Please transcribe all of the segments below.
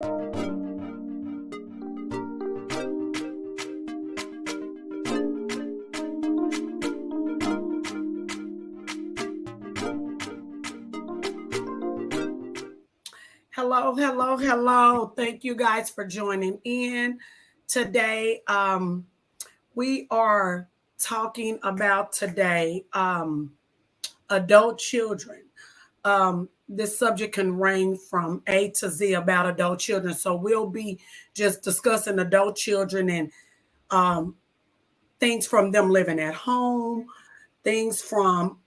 Hello, hello, hello. Thank you guys for joining in today. We are talking about today adult children. This subject can range from A to Z about adult children. So we'll be just discussing adult children and um, things from them living at home, things from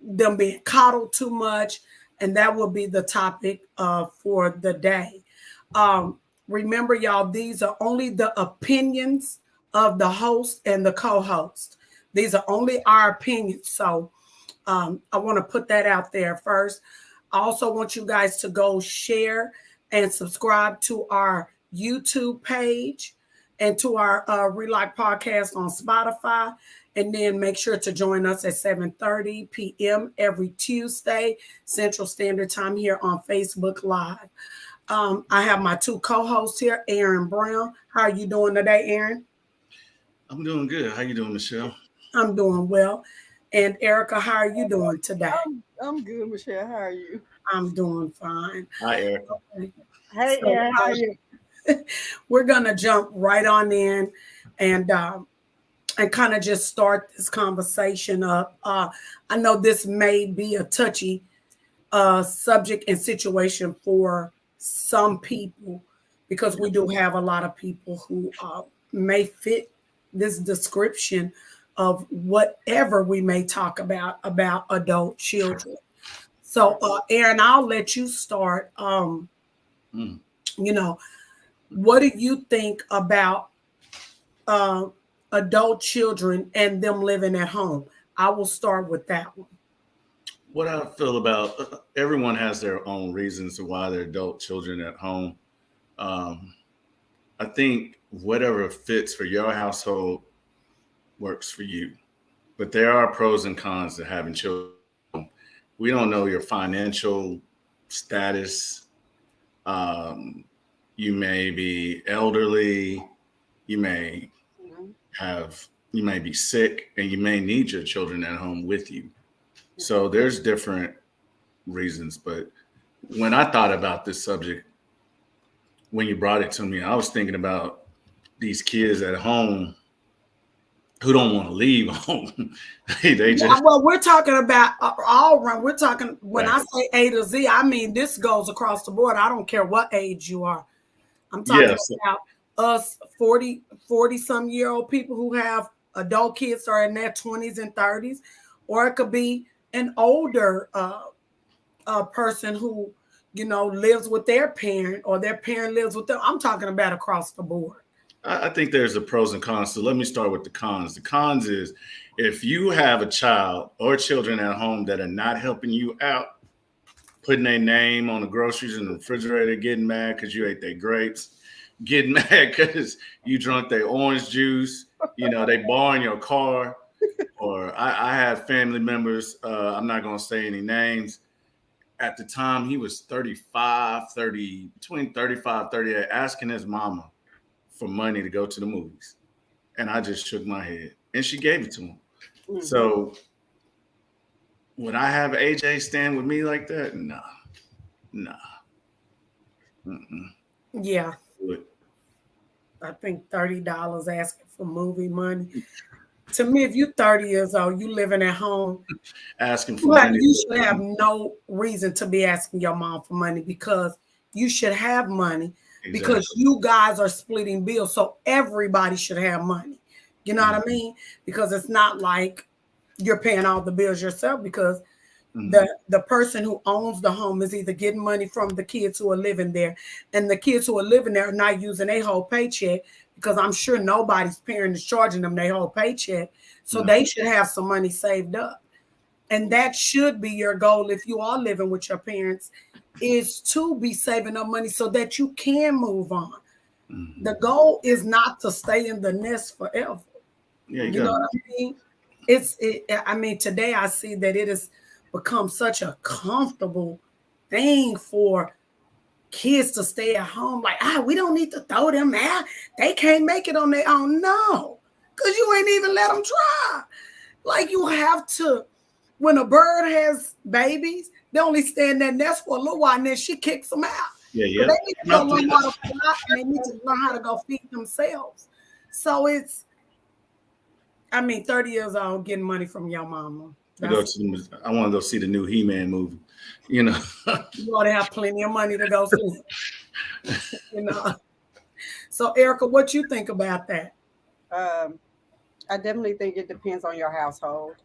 them being coddled too much, and that will be the topic for the day. Remember, y'all, these are only the opinions of the host and the co-host. These are only our opinions. So I want to put that out there first. I also want you guys to go share and subscribe to our YouTube page and to our Relight podcast on Spotify. And then make sure to join us at 7:30 p.m. every Tuesday, Central Standard Time here on Facebook Live. I have my two co-hosts here, Aaron Brown. How are you doing today, Aaron? I'm doing good. How you doing, Michelle? I'm doing well. And Erica, how are you doing today? I'm good, Michelle. How are you? I'm doing fine. Hi, Erica. Okay. Hey, So, Aaron, how are you? We're gonna jump right on in and kind of just start this conversation up. I know this may be a touchy subject and situation for some people because we do have a lot of people who may fit this description of whatever we may talk about adult children. So, Aaron, I'll let you start. You know, what do you think about adult children and them living at home? I will start with that one. What I feel about everyone has their own reasons to why they're adult children at home. I think whatever fits for your household works for you. But there are pros and cons to having children. We don't know your financial status. You may be elderly. You may be sick, and you may need your children at home with you. So there's different reasons. But when I thought about this subject, when you brought it to me, I was thinking about these kids at home who don't want to leave home. they just Well, we're talking about all run. We're talking when Right. I say A to Z, I mean this goes across the board. I don't care what age you are. I'm talking Yes. about us 40 some year old people who have adult kids are in their 20s and 30s, or it could be an older person who lives with their parent or their parent lives with them. I'm talking about across the board. I think there's the pros and cons. So let me start with the cons. The cons is if you have a child or children at home that are not helping you out, putting their name on the groceries in the refrigerator, getting mad because you ate their grapes, getting mad because you drank their orange juice, they borrowing your car. Or I had family members, I'm not going to say any names. At the time, he was 35, 38, asking his mama for money to go to the movies. And I just shook my head. And she gave it to him. Mhm. So would I have AJ stand with me like that? Nah. Mm-mm. Yeah, Would- I think $30 asking for movie money. To me, if you're 30 years old, you living at home, Asking for money. you should have no reason to be asking your mom for money because you should have money because Exactly. you guys are splitting bills. So everybody should have money. You know what I mean? Because it's not like you're paying all the bills yourself because Mhm. the person who owns the home is either getting money from the kids who are living there, and the kids who are living there are not using their whole paycheck because I'm sure nobody's parent is charging them their whole paycheck. So No. they should have some money saved up. And that should be your goal if you are living with your parents, is to be saving up money so that you can move on. Mhm. The goal is not to stay in the nest forever. Yeah, You know what I mean? I mean, today I see that it has become such a comfortable thing for kids to stay at home. Like, we don't need to throw them out. They can't make it on their own. No, because you ain't even let them try. Like, you have to, when a bird has babies, they only stay in that nest for a little while and then she kicks them out. Yeah. They need to go learn how to fly and they need to learn how to go feed themselves. So it's, 30 years old getting money from your mama. I want to go see the new He-Man movie. You ought to have plenty of money to go see. So Erica, what you think about that? I definitely think it depends on your household.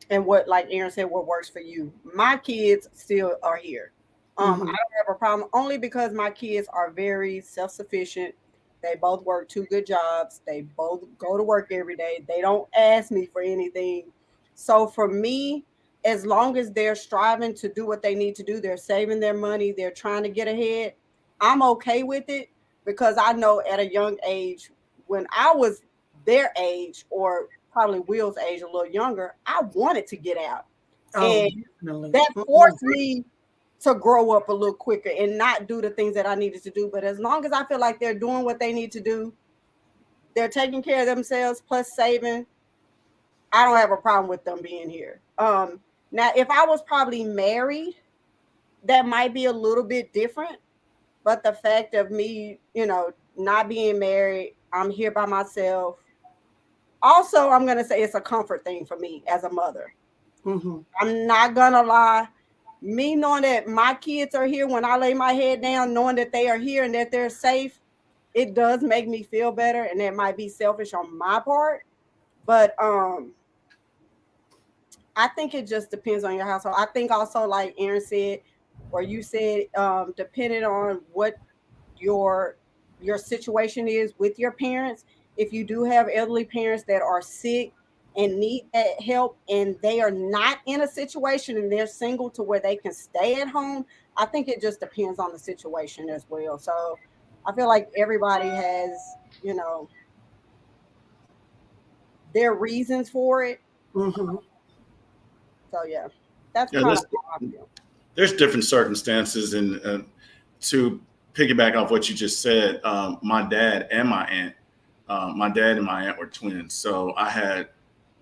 And what, like Aaron said, what works for you. My kids still are here. I don't have a problem, only because my kids are very self-sufficient. They both work 2 good jobs. They both go to work every day. They don't ask me for anything. So for me, as long as they're striving to do what they need to do, they're saving their money, they're trying to get ahead, I'm okay with it, because I know at a young age, when I was their age, or probably Will's age, a little younger, I wanted to get out. And that forced me to grow up a little quicker and not do the things that I needed to do. But as long as I feel like they're doing what they need to do, they're taking care of themselves plus saving, I don't have a problem with them being here. Now, if I was probably married, that might be a little bit different. But the fact of me, not being married, I'm here by myself. Also, I'm going to say it's a comfort thing for me as a mother. I'm not going to lie. Me knowing that my kids are here, when I lay my head down, knowing that they are here and that they're safe, it does make me feel better. And that might be selfish on my part. But I think it just depends on your household. I think also, like Aaron said, or you said, depending on what your situation is with your parents. If you do have elderly parents that are sick and need that help, and they are not in a situation and they're single to where they can stay at home, I think it just depends on the situation as well. So I feel like everybody has, their reasons for it. So yeah, that's kind of how I feel. There's different circumstances, and to piggyback off what you just said, my dad and my aunt were twins. So I had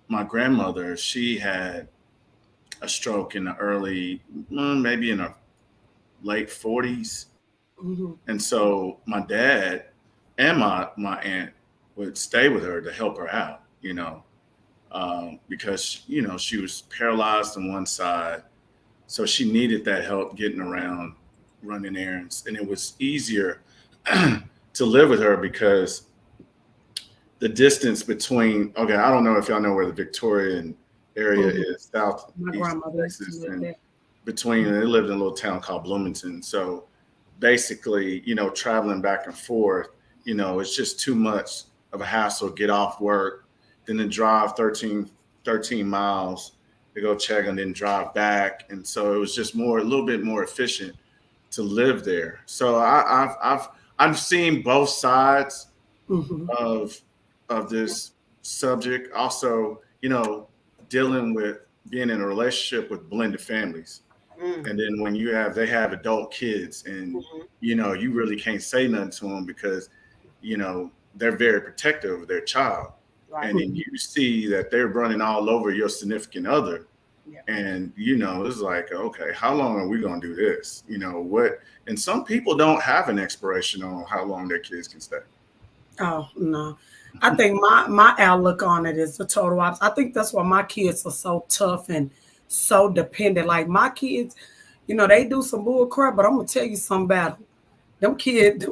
my grandmother, she had a stroke in the early, maybe in her late 40s. And so my dad and my aunt would stay with her to help her out, because, she was paralyzed on one side. So she needed that help getting around, running errands. And it was easier to live with her because the distance between, I don't know if y'all know where the Victorian area is, south Texas, and between, they lived in a little town called Bloomington. So basically, traveling back and forth, it's just too much of a hassle. Get off work, then to drive 13 miles to go check and then drive back. And so it was just a little bit more efficient to live there. So I've seen both sides of this subject. Also, dealing with being in a relationship with blended families. And then when they have adult kids, and you really can't say nothing to them because they're very protective of their child. Right. And then you see that they're running all over your significant other. Yeah. And it's like, okay, how long are we going to do this? And some people don't have an expiration on how long their kids can stay. Oh, no. I think my outlook on it is the total opposite. I think that's why my kids are so tough and so dependent. Like my kids, they do some bull crap, but I'm going to tell you something about them. Them kids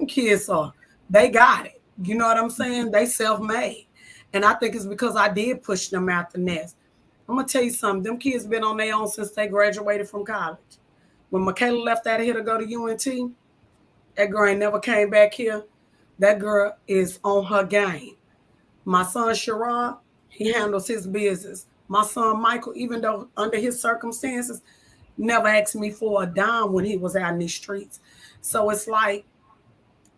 they got it. You know what I'm saying? They self-made. And I think it's because I did push them out the nest. I'm going to tell you something. Them kids been on their own since they graduated from college. When Michaela left out of here to go to UNT, that girl ain't never came back here. That girl is on her game. My son, Sherrod, he handles his business. My son, Michael, even though under his circumstances, never asked me for a dime when he was out in these streets. So it's like,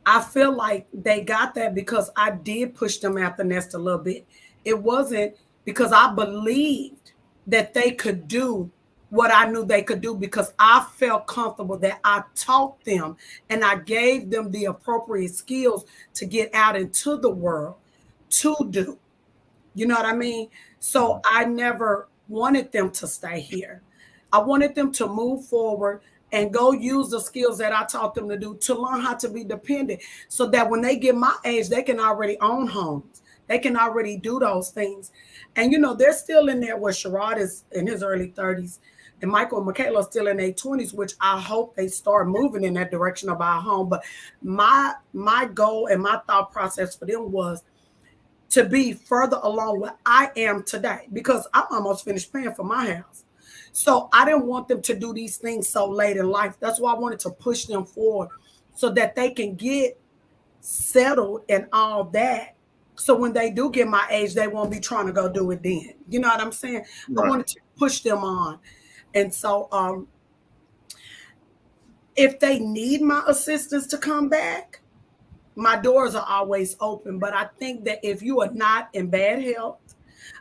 I feel like they got that because I did push them out the nest a little bit. It wasn't because I believed that they could do what I knew they could do because I felt comfortable that I taught them and I gave them the appropriate skills to get out into the world to do. You know what I mean? So I never wanted them to stay here. I wanted them to move forward and go use the skills that I taught them to do to learn how to be dependent so that when they get my age, they can already own homes. They can already do those things. And, you know, they're still in there where Sherrod is in his early 30s and Michael and Michaela are still in their 20s, which I hope they start moving in that direction of our home. But my goal and my thought process for them was to be further along where I am today because I'm almost finished paying for my house. So I didn't want them to do these things so late in life. That's why I wanted to push them forward so that they can get settled and all that. So when they do get my age, they won't be trying to go do it then. You know what I'm saying? Right. I wanted to push them on. And so if they need my assistance to come back, my doors are always open. But I think that if you are not in bad health,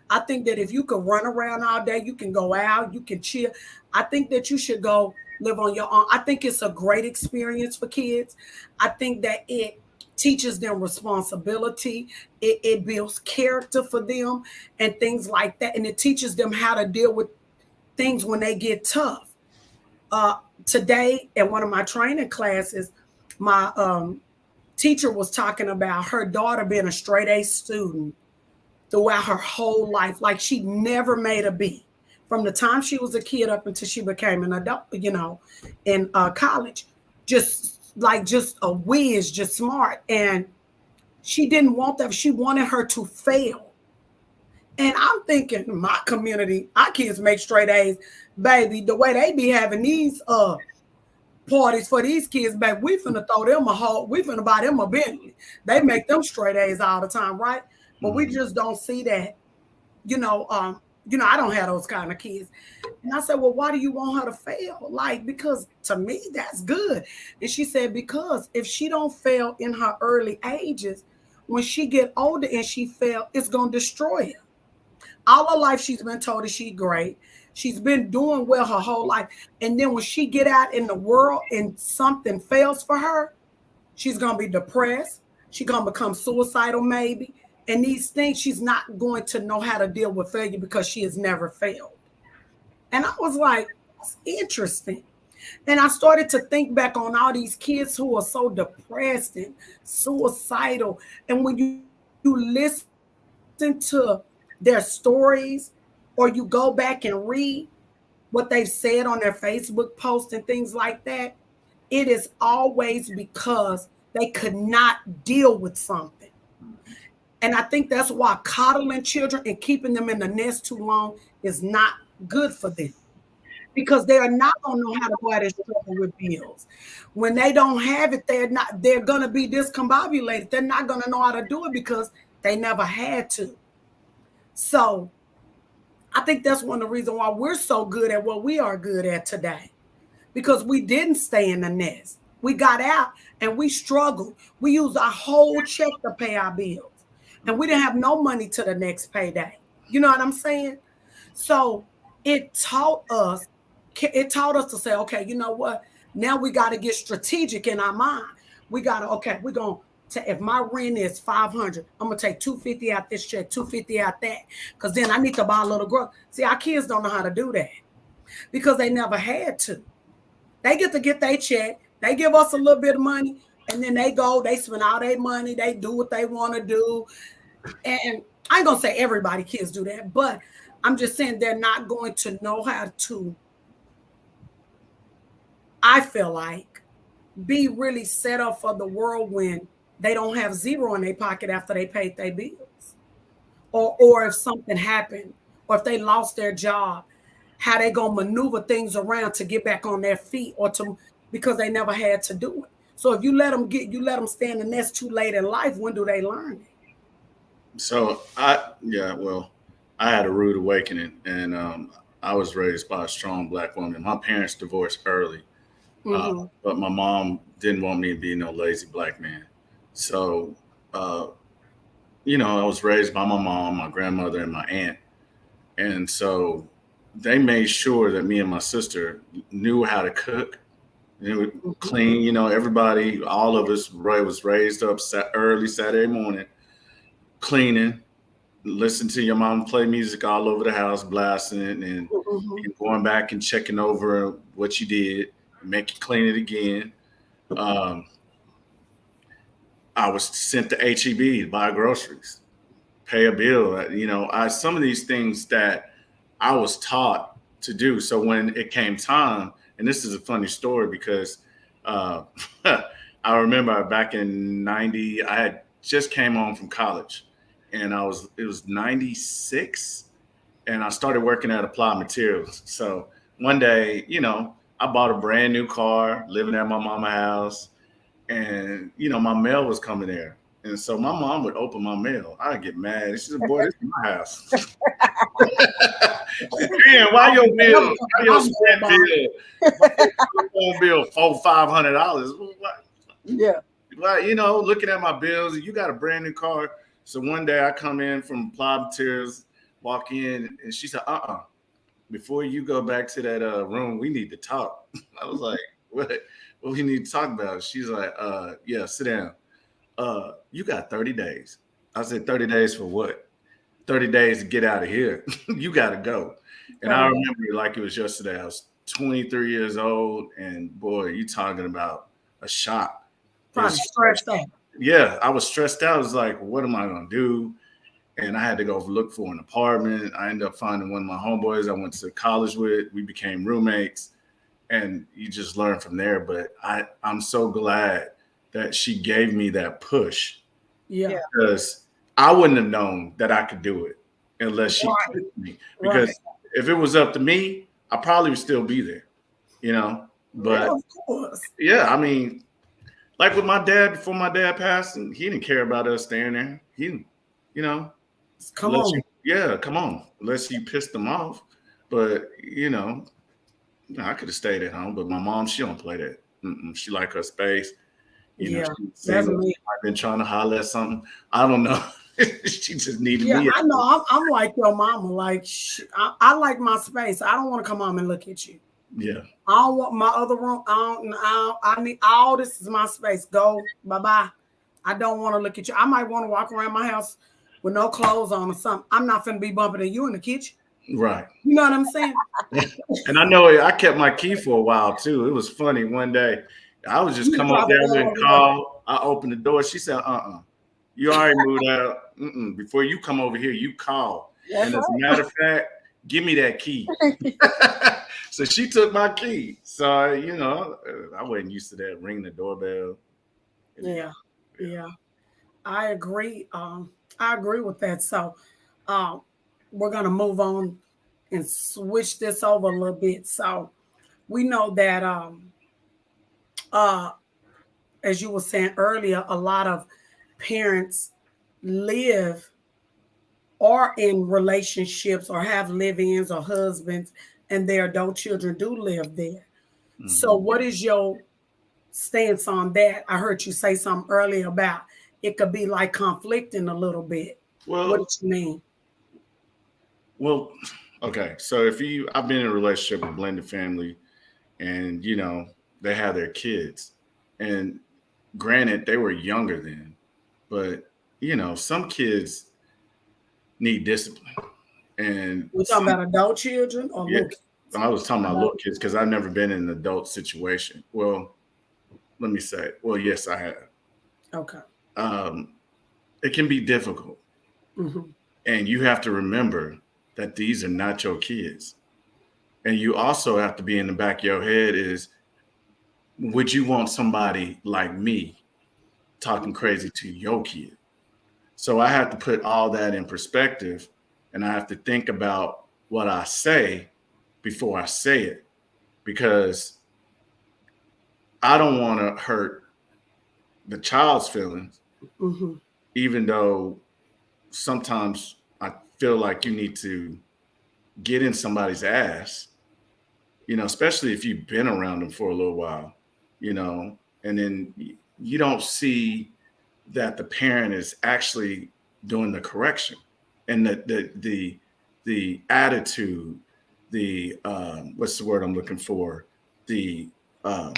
I think that if you can run around all day, you can go out, you can chill. I think that you should go live on your own. I think it's a great experience for kids. I think that it teaches them responsibility. It builds character for them and things like that. And it teaches them how to deal with things when they get tough. Today, in one of my training classes, my teacher was talking about her daughter being a straight A student throughout her whole life. Like she never made a B from the time she was a kid up until she became an adult, you know, in college. Just a whiz, just smart. And she didn't want that. She wanted her to fail. And I'm thinking, my community, our kids make straight A's. Baby, the way they be having these parties for these kids, baby, we finna throw them we finna buy them a Bentley. They make them straight A's all the time, right? But we just don't see that, you know, I don't have those kind of kids. And I said, well, why do you want her to fail? Like, because to me, that's good. And she said, because if she don't fail in her early ages, when she get older and she fail, it's going to destroy her. All her life, she's been told that she's great. She's been doing well her whole life. And then when she get out in the world and something fails for her, she's going to be depressed. She's going to become suicidal maybe. And these things, she's not going to know how to deal with failure because she has never failed. And I was like, that's interesting. And I started to think back on all these kids who are so depressed and suicidal. And when you listen to their stories or you go back and read what they've said on their Facebook posts and things like that, it is always because they could not deal with something. And I think that's why coddling children and keeping them in the nest too long is not good for them. Because they are not going to know how to go out and struggle with bills. When they don't have it, they're going to be discombobulated. They're not going to know how to do it because they never had to. So I think that's one of the reasons why we're so good at what we are good at today. Because we didn't stay in the nest. We got out and we struggled. We used our whole check to pay our bills. And we didn't have no money to the next payday. You know what I'm saying? So it taught us to say, okay, you know what? Now we got to get strategic in our mind. We got to, okay, we're going to, if my rent is $500, I'm going to take $250 out this check, $250 out that, because then I need to buy a little growth. See, our kids don't know how to do that because they never had to. They get to get their check. They give us a little bit of money, and then they go, they spend all their money. They do what they want to do. And I ain't going to say everybody kids do that, but I'm just saying they're not going to know how to, I feel like, be really set up for the world when they don't have zero in their pocket after they paid their bills. Or if something happened, or if they lost their job, how they going to maneuver things around to get back on their feet because they never had to do it. So if you let them stay in the nest too late in life, when do they learn it? So I had a rude awakening, and I was raised by a strong Black woman. My parents divorced early, but my mom didn't want me to be no lazy Black man. So, I was raised by my mom, my grandmother, and my aunt. And so they made sure that me and my sister knew how to cook. And it would clean, everybody, all of us, Roy was raised up early Saturday morning, cleaning, listen to your mom play music all over the house, blasting it, and going back and checking over what you did, make you clean it again. I was sent to HEB to buy groceries, pay a bill. Some of these things that I was taught to do. So when it came time, and this is a funny story because I remember back in 90, I had just came home from college, and it was 96, and I started working at Applied Materials. So one day, I bought a brand new car, living at my mama's house, and my mail was coming there. And so my mom would open my mail. I'd get mad. She said, "Boy, this is my house." Man, why your bill? Why your spent bill $400-500? Yeah. Well, looking at my bills, you got a brand new car. So one day I come in from Applied Materials, walk in, and she said, before you go back to that room, we need to talk. I was like, what we need to talk about? She's like, yeah, sit down. You got 30 days. I said, 30 days for what? 30 days to get out of here. You got to go. And I remember it like it was yesterday. I was 23 years old, and boy, you talking about a shock. Probably stressed out. Yeah, I was stressed out. I was like, what am I going to do? And I had to go look for an apartment. I ended up finding one of my homeboys I went to college with. We became roommates, and you just learn from there. But I'm so glad that she gave me that push. Yeah. Because I wouldn't have known that I could do it unless she pushed me. Because if it was up to me, I probably would still be there, But of course. Yeah, I mean, like with my dad, before my dad passed, and he didn't care about us staying there. He, come on. Come on. Unless you pissed them off. But, I could have stayed at home. But my mom, she don't play that. She like her space. I've been trying to holler at something. I don't know. She just needed me. I know. I'm like your mama. Like, I like my space. I don't want to come home and look at you. Yeah. I don't want my other room. I need all this is my space. Go. Bye-bye. I don't want to look at you. I might want to walk around my house with no clothes on or something. I'm not finna be bumping at you in the kitchen. Right. You know what I'm saying? And I know I kept my key for a while too. It was funny. One day I was just coming up there and call. I opened the door. She said, you already moved out. Before you come over here, you call. And as a matter of fact, give me that key. So she took my key. So, I wasn't used to that, ringing the doorbell. Yeah. I agree. I agree with that. So we're going to move on and switch this over a little bit. So we know that, as you were saying earlier, a lot of parents live or in relationships or have live-ins or husbands, and their adult children do live there. Mm-hmm. So what is your stance on that? I heard you say something earlier about it could be like conflicting a little bit. Well, what do you mean? Well, okay. So I've been in a relationship with a blended family, and they have their kids, and granted they were younger then, but some kids need discipline. And we're talking about adult children or little kids? I was talking about little kids because I've never been in an adult situation. Well, let me say, yes, I have. Okay. It can be difficult. Mm-hmm. And you have to remember that these are not your kids. And you also have to be in the back of your head is, would you want somebody like me talking crazy to your kid? So I have to put all that in perspective, and I have to think about what I say before I say it, because I don't want to hurt the child's feelings, mm-hmm. even though sometimes I feel like you need to get in somebody's ass, especially if you've been around them for a little while, and then you don't see that the parent is actually doing the correction, and the attitude what's the word I'm looking for? The I'm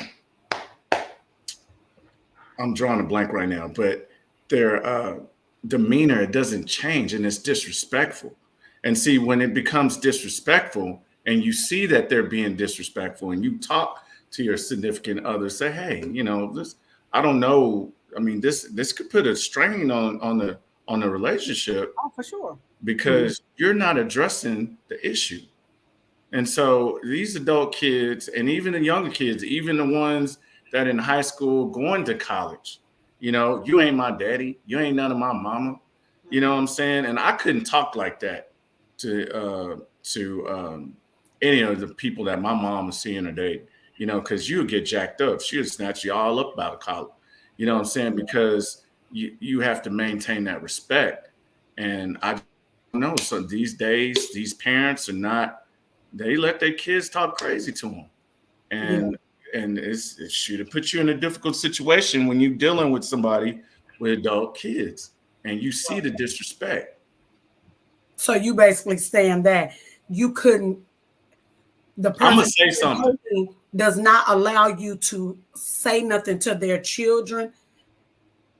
drawing a blank right now, but their demeanor, it doesn't change, and it's disrespectful. And see, when it becomes disrespectful and you see that they're being disrespectful and you talk to your significant other, say, hey, this, I don't know. I mean, this could put a strain on the relationship. Oh, for sure. Because you're not addressing the issue. And so these adult kids, and even the younger kids, even the ones that in high school going to college, you ain't my daddy, you ain't none of my mama, you know what I'm saying? And I couldn't talk like that to any of the people that my mom was seeing or dating, because you would get jacked up. She would snatch you all up out of college, you know what I'm saying? Because you have to maintain that respect. And I know, so these days, these parents are not, they let their kids talk crazy to them. And it should put you in a difficult situation when you're dealing with somebody with adult kids and you see the disrespect. So you basically saying that you couldn't, the person I'm gonna say something does not allow you to say nothing to their children.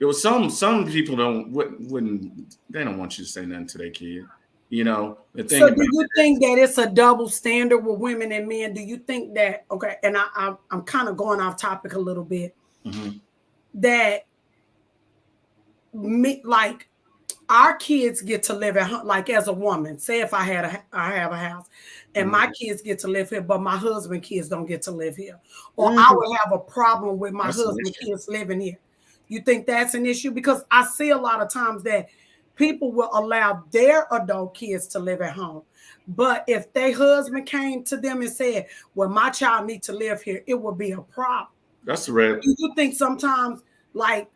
It was some people wouldn't they don't want you to say nothing to their kid. The thing. So do you think that it's a double standard with women and men? Do you think that, okay, and I'm kind of going off topic a little bit, that like our kids get to live at, like as a woman, say if I have a house and my kids get to live here, but my husband kids don't get to live here, or I would have a problem with my husband kids living here. You think that's an issue? Because I see a lot of times that people will allow their adult kids to live at home. But if their husband came to them and said, well, my child needs to live here, it would be a problem. That's right. Do you think sometimes like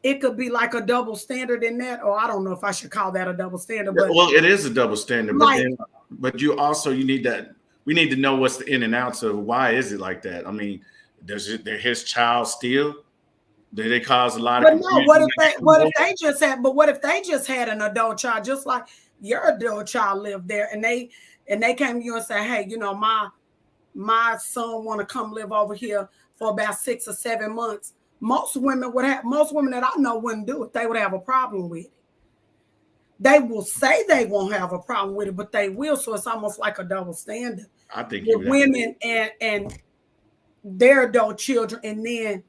it could be like a double standard in that? Or I don't know if I should call that a double standard. But well, it is a double standard. Like, but you need that. We need to know what's the in and outs of why is it like that? I mean, does his child still? Did they cause a lot of confusion? What if they just had an adult child, just like your adult child lived there, and they came to you and said, hey, my son want to come live over here for about 6 or 7 months. Most women that I know wouldn't do it. They would have a problem with it. They will say they won't have a problem with it, but they will. So it's almost like a double standard. I think with women and their adult children, and then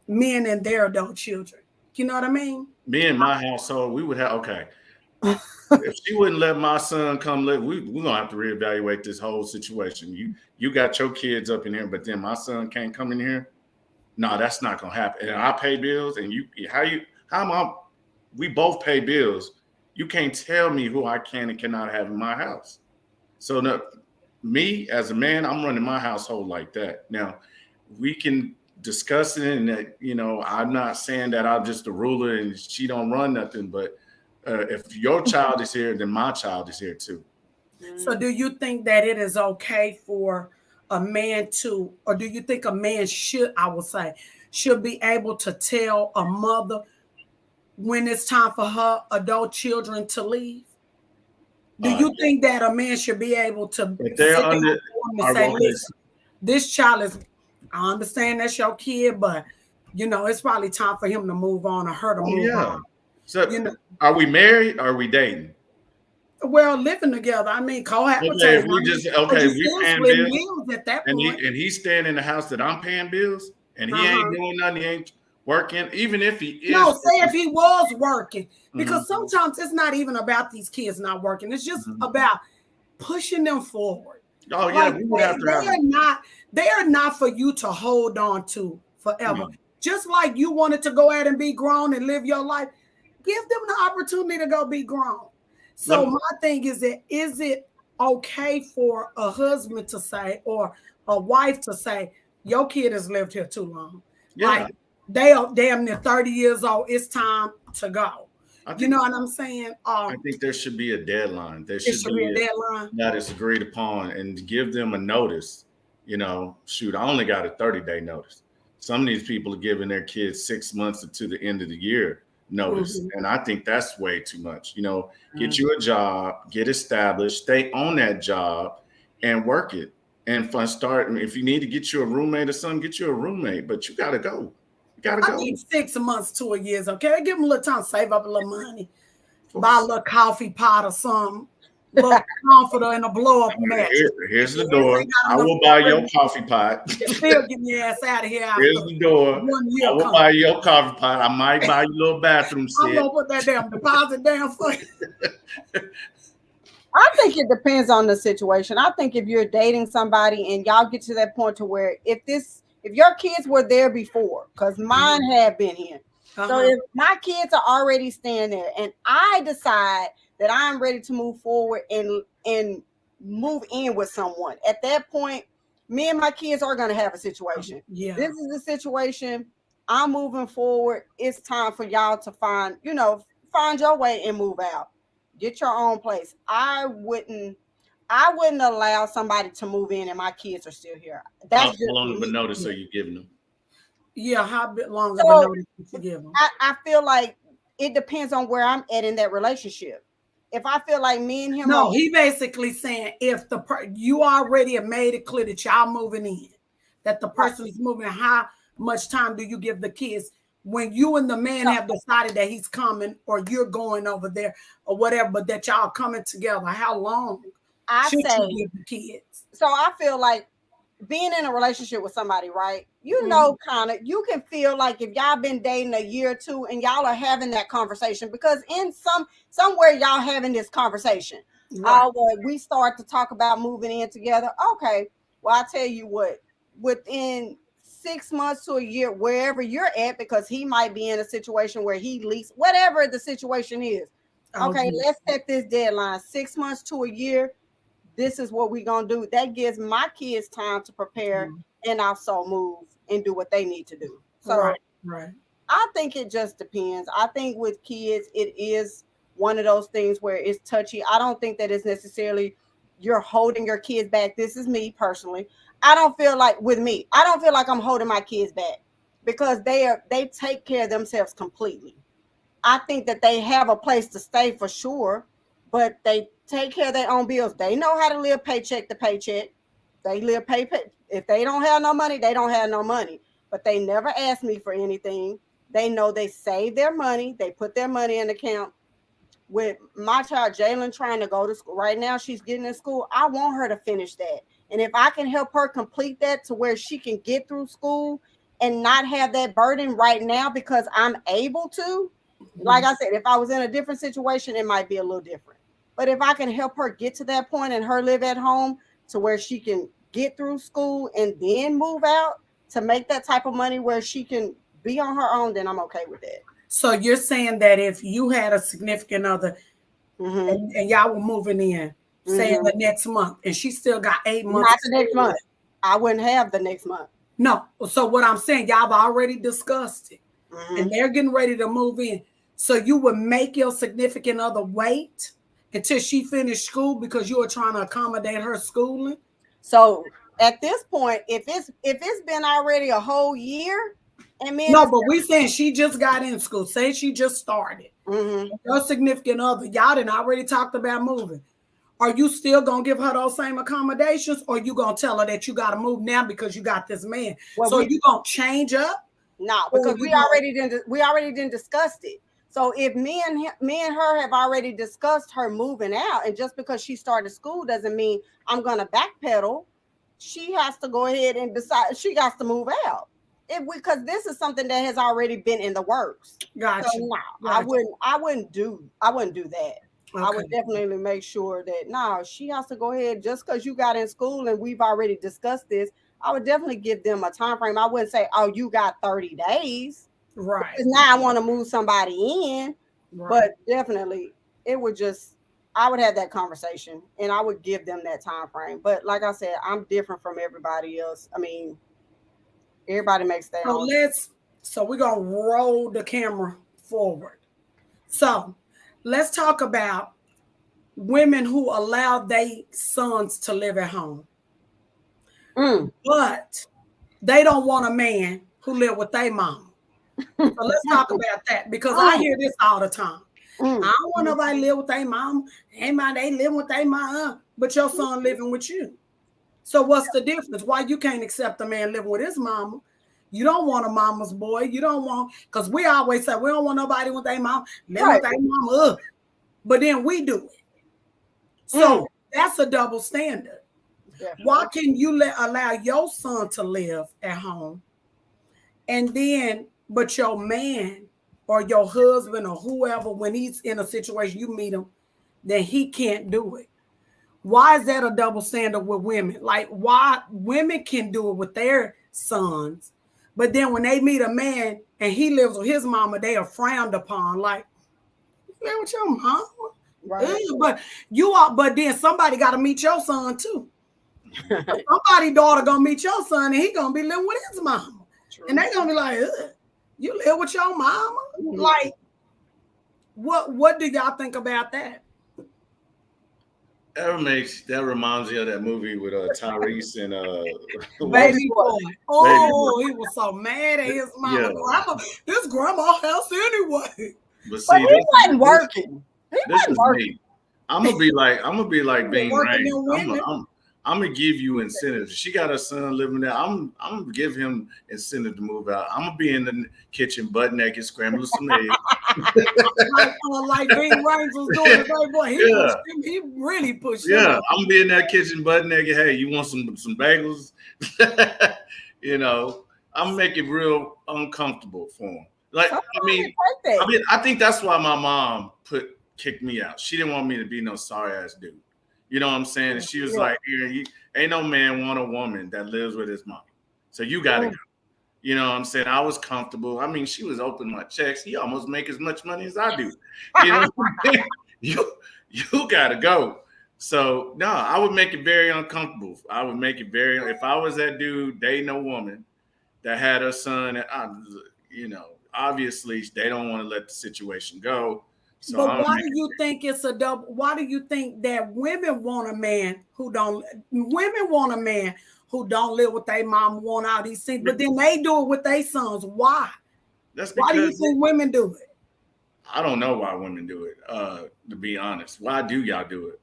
men and their adult children. You know what I mean? Me and my household, we would have, okay. If she wouldn't let my son come live, we're gonna have to reevaluate this whole situation. You got your kids up in here, but then my son can't come in here. No, that's not gonna happen. And I pay bills, and we both pay bills. You can't tell me who I can and cannot have in my house. So me as a man, I'm running my household like that. Now we can discuss it, and that I'm not saying that I'm just a ruler and she don't run nothing, but if your child is here, then my child is here too. So do you think that it is okay for a man to, or do you think a man should be able to tell a mother when it's time for her adult children to leave? Do you think that a man should be able to say, listen, this child is, I understand that's your kid, but it's probably time for him to move on or her to move on. So are we married or are we dating? Well, living together. I mean, cohabitation. We paying bills at that point. And he's staying in the house that I'm paying bills, and he ain't doing nothing. He ain't working, even if he is. No, say if he was working, because sometimes it's not even about these kids not working. It's just about pushing them forward. Oh yeah, we would have to. They are not for you to hold on to forever. Just like you wanted to go out and be grown and live your life, give them the opportunity to go be grown. So my thing is it okay for a husband to say, or a wife to say, your kid has lived here too long? Yeah. Like they are damn near 30 years old. It's time to go. You know what I'm saying? I think there should be a deadline. There should be a deadline that is agreed upon, and give them a notice. Shoot, I only got a 30-day notice. Some of these people are giving their kids 6 months to the end of the year notice. And I think that's way too much. Get you a job, get established, stay on that job, and work it and start. If you need to get you a roommate or something, get you a roommate, but you got to go. You got to go. I need 6 months to a year. Okay, give them a little time, save up a little money, buy a little coffee pot or something, a little comforter and a blow up match. Here's the door. I will buy your coffee pot. Still getting your ass out of here. Here's the door. I will buy your coffee pot. I might buy you a little bathroom set. I'm gonna put that damn deposit down for you. I think it depends on the situation. I think if you're dating somebody and y'all get to that point to where if your kids were there before, because mine have been here. So if my kids are already staying there and I decide that I'm ready to move forward and move in with someone, at that point, me and my kids are going to have a situation. Yeah. This is the situation. I'm moving forward. It's time for y'all to find your way and move out. Get your own place. I wouldn't allow somebody to move in and my kids are still here. That's how long of a notice are you giving them? Yeah, how long of a notice did you give them? I feel like it depends on where I'm at in that relationship. If I feel like me and him, no, he basically saying if you already have made it clear that y'all moving in, that the person is moving, how much time do you give the kids when you and the man have decided that he's coming or you're going over there or whatever, but that y'all coming together? How long should you give the kids? So I feel like being in a relationship with somebody, right? You know, kind of, you can feel like if y'all been dating a year or two and y'all are having that conversation, because in somewhere y'all having this conversation, right. We start to talk about moving in together. Okay, well, I tell you what, within 6 months to a year, wherever you're at, because he might be in a situation where he leases, whatever the situation is. Okay, let's set this deadline, 6 months to a year. This is what we're going to do. That gives my kids time to prepare and also move and do what they need to do. So right. I think it just depends. I think with kids, it is one of those things where it's touchy. I don't think that it's necessarily you're holding your kids back. This is me personally. I don't feel like I'm holding my kids back because they take care of themselves completely. I think that they have a place to stay for sure, but they take care of their own bills. They know how to live paycheck to paycheck. They live paycheck. If they don't have no money, they don't have no money. But they never ask me for anything. They know they save their money. They put their money in the account. With my child, Jalen, trying to go to school. Right now, she's getting in school. I want her to finish that. And if I can help her complete that to where she can get through school and not have that burden right now because I'm able to, like I said, if I was in a different situation, it might be a little different. But if I can help her get to that point and her live at home to where she can get through school and then move out to make that type of money where she can be on her own, then I'm okay with that. So you're saying that if you had a significant other and y'all were moving in, say in the next month, and she still got 8 months. Not the next month. I wouldn't have the next month. No. So what I'm saying, y'all have already discussed it and they're getting ready to move in. So you would make your significant other wait until she finished school because you were trying to accommodate her schooling? So at this point, if it's been already a whole year, and but we saying she just got in school. Say she just started. Your significant other, y'all done already talked about moving. Are you still gonna give her those same accommodations, or you gonna tell her that you gotta move now because you got this man? Well, so you gonna change up? No, because we already didn't discuss it. So if me and her have already discussed her moving out, and just because she started school doesn't mean I'm gonna backpedal. She has to go ahead and decide she got to move out. Because this is something that has already been in the works. Gotcha. So no, gotcha. I wouldn't do that. Okay. I would definitely make sure that she has to go ahead just because you got in school and we've already discussed this. I would definitely give them a time frame. I wouldn't say, oh, you got 30 days. Right. Because now I want to move somebody in. Right. But definitely I would have that conversation and I would give them that time frame. But like I said, I'm different from everybody else. I mean, everybody makes their own. So we're going to roll the camera forward. So let's talk about women who allow their sons to live at home. But they don't want a man who live with their mama. So let's talk about that because I hear this all the time. I don't want nobody to live with their mama. They live with their mama, but your son living with you. So what's the difference? Why you can't accept a man living with his mama? You don't want a mama's boy. You don't want, because we always say we don't want nobody with their mom, living with their mama. Ugh. But then we do it. So that's a double standard. Definitely. Why can you allow your son to live at home, and then but your man or your husband or whoever, when he's in a situation, you meet him, then he can't do it? Why is that a double standard with women? Like, why women can do it with their sons, but then when they meet a man and he lives with his mama, they are frowned upon. Like, you live with your mama, right? But then somebody got to meet your son too. Somebody's daughter gonna meet your son, and he gonna be living with his mama. True. And they gonna be like, "You live with your mama?" Mm-hmm. Like, what do y'all think about that? That reminds me of that movie with Tyrese and Baby Boy. Oh, he was so mad at his mama. Yeah. This grandma house anyway. But see, he wasn't working. He wasn't working. I'm gonna be like Bean Rain. I'm gonna give you incentives. She got her son living there. I'm gonna give him incentive to move out. I'm gonna be in the kitchen butt naked, scrambling some eggs. like Bean Rains was doing. Boy, he really pushed him. Yeah, I'm gonna be in that kitchen butt naked. Hey, you want some bagels? You know, I'm making it real uncomfortable for him. Like, I think that's why my mom kicked me out. She didn't want me to be no sorry ass dude. You know what I'm saying? And she was like, ain't no man want a woman that lives with his mom. So you got to go. You know what I'm saying? I was comfortable. I mean, she was opening my checks. He almost make as much money as I do. You know what I'm saying? You got to go. So, no, I would make it very uncomfortable. I would make it if I was that dude dating a woman that had her son, obviously they don't want to let the situation go. So but why do you think it's a double? Why do you think that women want a man who don't live with their mom, want all these things, but then they do it with their sons? Why? Why do you think women do it? I don't know why women do it. To be honest, why do y'all do it?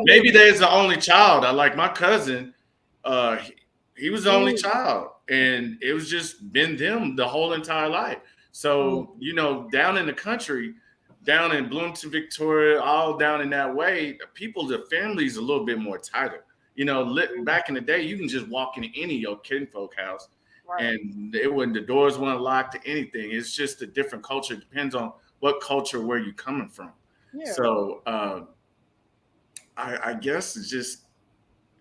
Maybe there's the only child. I like my cousin. He was the only child, and it was just been them the whole entire life. So, down in the country, down in Bloomington, Victoria, all down in that way, the family's a little bit more tighter. Back in the day, you can just walk into any of your kinfolk house, and the doors weren't locked to anything. It's just a different culture. It depends on what culture, where you're coming from. Yeah. So, I guess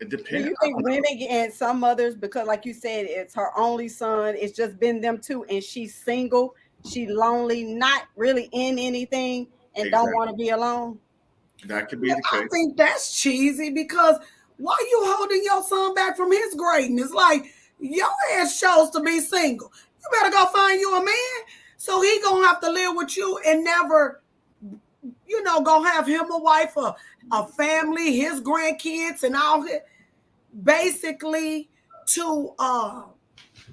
it depends. Do you think women and some mothers, because like you said, it's her only son, it's just been them two, and she's single, she lonely, not really in anything, and don't want to be alone? That could be the case. I think that's cheesy, because why are you holding your son back from his greatness? Like, your ass chose to be single. You better go find you a man. So he gonna have to live with you and never, gonna have him a wife, a family, his grandkids, and all that, basically to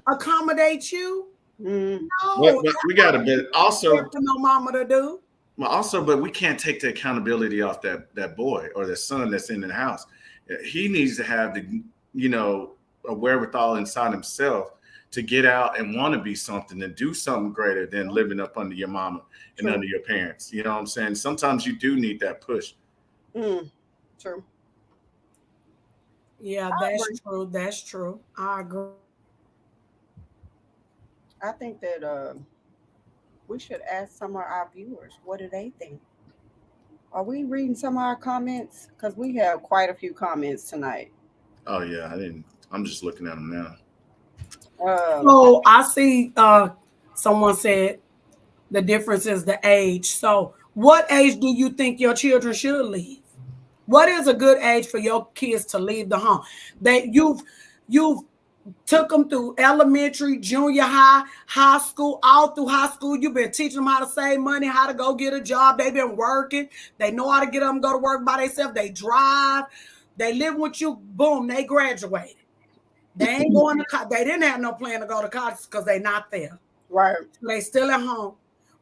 accommodate you. No, but we gotta be also no mama to do. But we can't take the accountability off that boy or the son that's in the house. He needs to have the a wherewithal inside himself to get out and want to be something and do something greater than living up under your mama and under your parents. You know what I'm saying? Sometimes you do need that push. True. Yeah, that's true. That's true. I agree. I think that we should ask some of our viewers, what do they think? Are we reading some of our comments? Because we have quite a few comments tonight. Oh, yeah. I'm just looking at them now. So I see someone said the difference is the age. So what age do you think your children should leave? What is a good age for your kids to leave the home? That you've took them through elementary, junior high, high school, all through high school. You've been teaching them how to save money, how to go get a job. They've been working. They know how to get them, go to work by themselves. They drive. They live with you. Boom, they graduated. They ain't going to college. They didn't have no plan to go to college because they're not there. Right. So they still at home.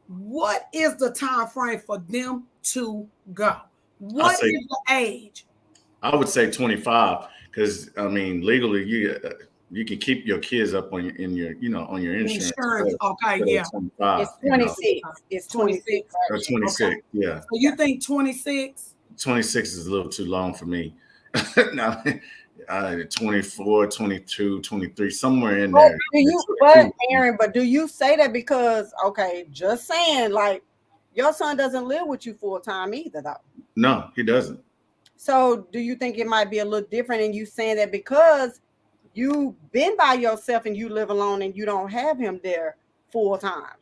What is the time frame for them to go? What is the age? I would say 25 because I mean legally you can keep your kids up on on your insurance. Okay, yeah. 25. It's 26. It's 26. Or 26. Okay. Yeah. So you think 26? 26 is a little too long for me. Now, 24, 22, 23, somewhere in there. But Aaron, do you say that because, okay, just saying, like, your son doesn't live with you full time either, though? No, he doesn't. So do you think it might be a little different in you saying that because you've been by yourself and you live alone and you don't have him there full time?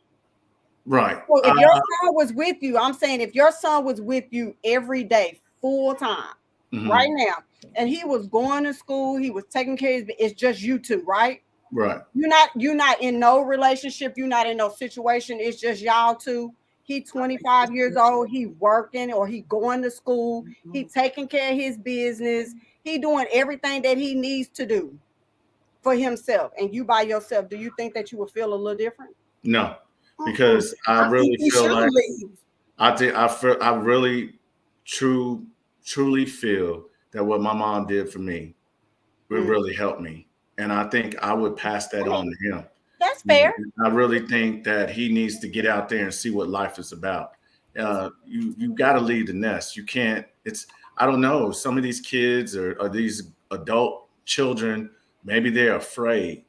Right. So if your son was with you, I'm saying if your son was with you every day, full time, right now, and he was going to school, he was taking care of it's just you two, right? Right. You're not in no relationship, you're not in no situation, it's just y'all two. He 25 years old, he working or he going to school, he taking care of his business, he doing everything that he needs to do for himself, and you by yourself. Do you think that you would feel a little different? No, because I really feel like I really truly feel that what my mom did for me would really help me. And I think I would pass that on to him. That's fair. I really think that he needs to get out there and see what life is about. You got to leave the nest. You can't, I don't know, some of these kids or these adult children, maybe they're afraid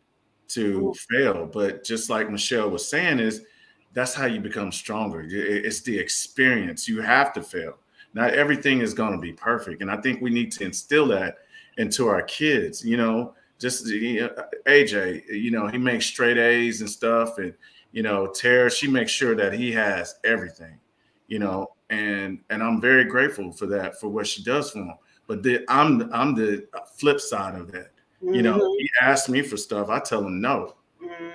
to fail. But just like Michelle was saying, that's how you become stronger. It's the experience. You have to fail. Not everything is going to be perfect. And I think we need to instill that into our kids, just AJ, he makes straight A's and stuff. And, Tara, she makes sure that he has everything, and I'm very grateful for that, for what she does for him. But I'm the flip side of that. He asks me for stuff. I tell him no.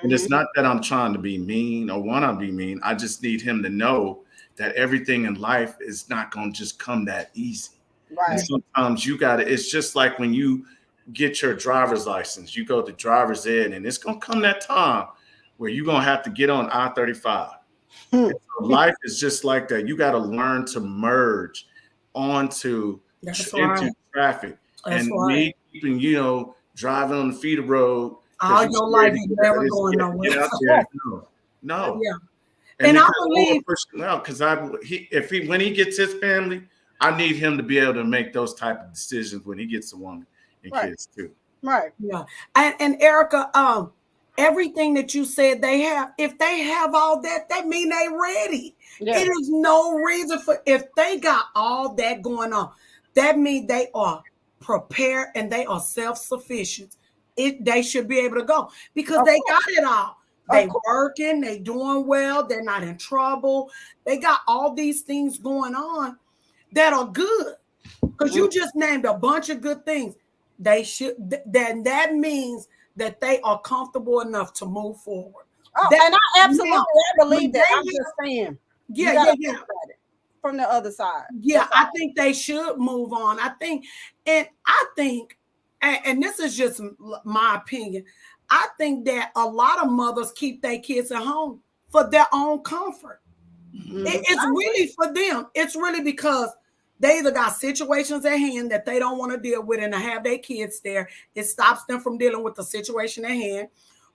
And it's not that I'm trying to be mean or want to be mean. I just need him to know that everything in life is not going to just come that easy. Right. And sometimes it's just like when you get your driver's license, you go to driver's ed, and it's going to come that time where you're going to have to get on I-35. So life is just like that. You got to learn to merge into traffic. Me keeping, driving on the feeder road. All your life, you never going nowhere. No. Yeah. And I believe because when he gets his family, I need him to be able to make those type of decisions when he gets a woman and kids too. Right. Yeah. And Erica, everything that you said if they have all that means they ready. Yeah. It is no reason if they got all that going on, that means they are prepared and they are self-sufficient. They should be able to go because they got it all. They working, they doing well, they're not in trouble. They got all these things going on that are good. Because you just named a bunch of good things. They should, then that means that they are comfortable enough to move forward. And I absolutely believe that. I'm just saying. Yeah. From the other side. Yeah, I think they should move on. I think, and this is just my opinion, I think that a lot of mothers keep their kids at home for their own comfort. It's really for them. It's really because they either got situations at hand that they don't want to deal with and to have their kids there. It stops them from dealing with the situation at hand.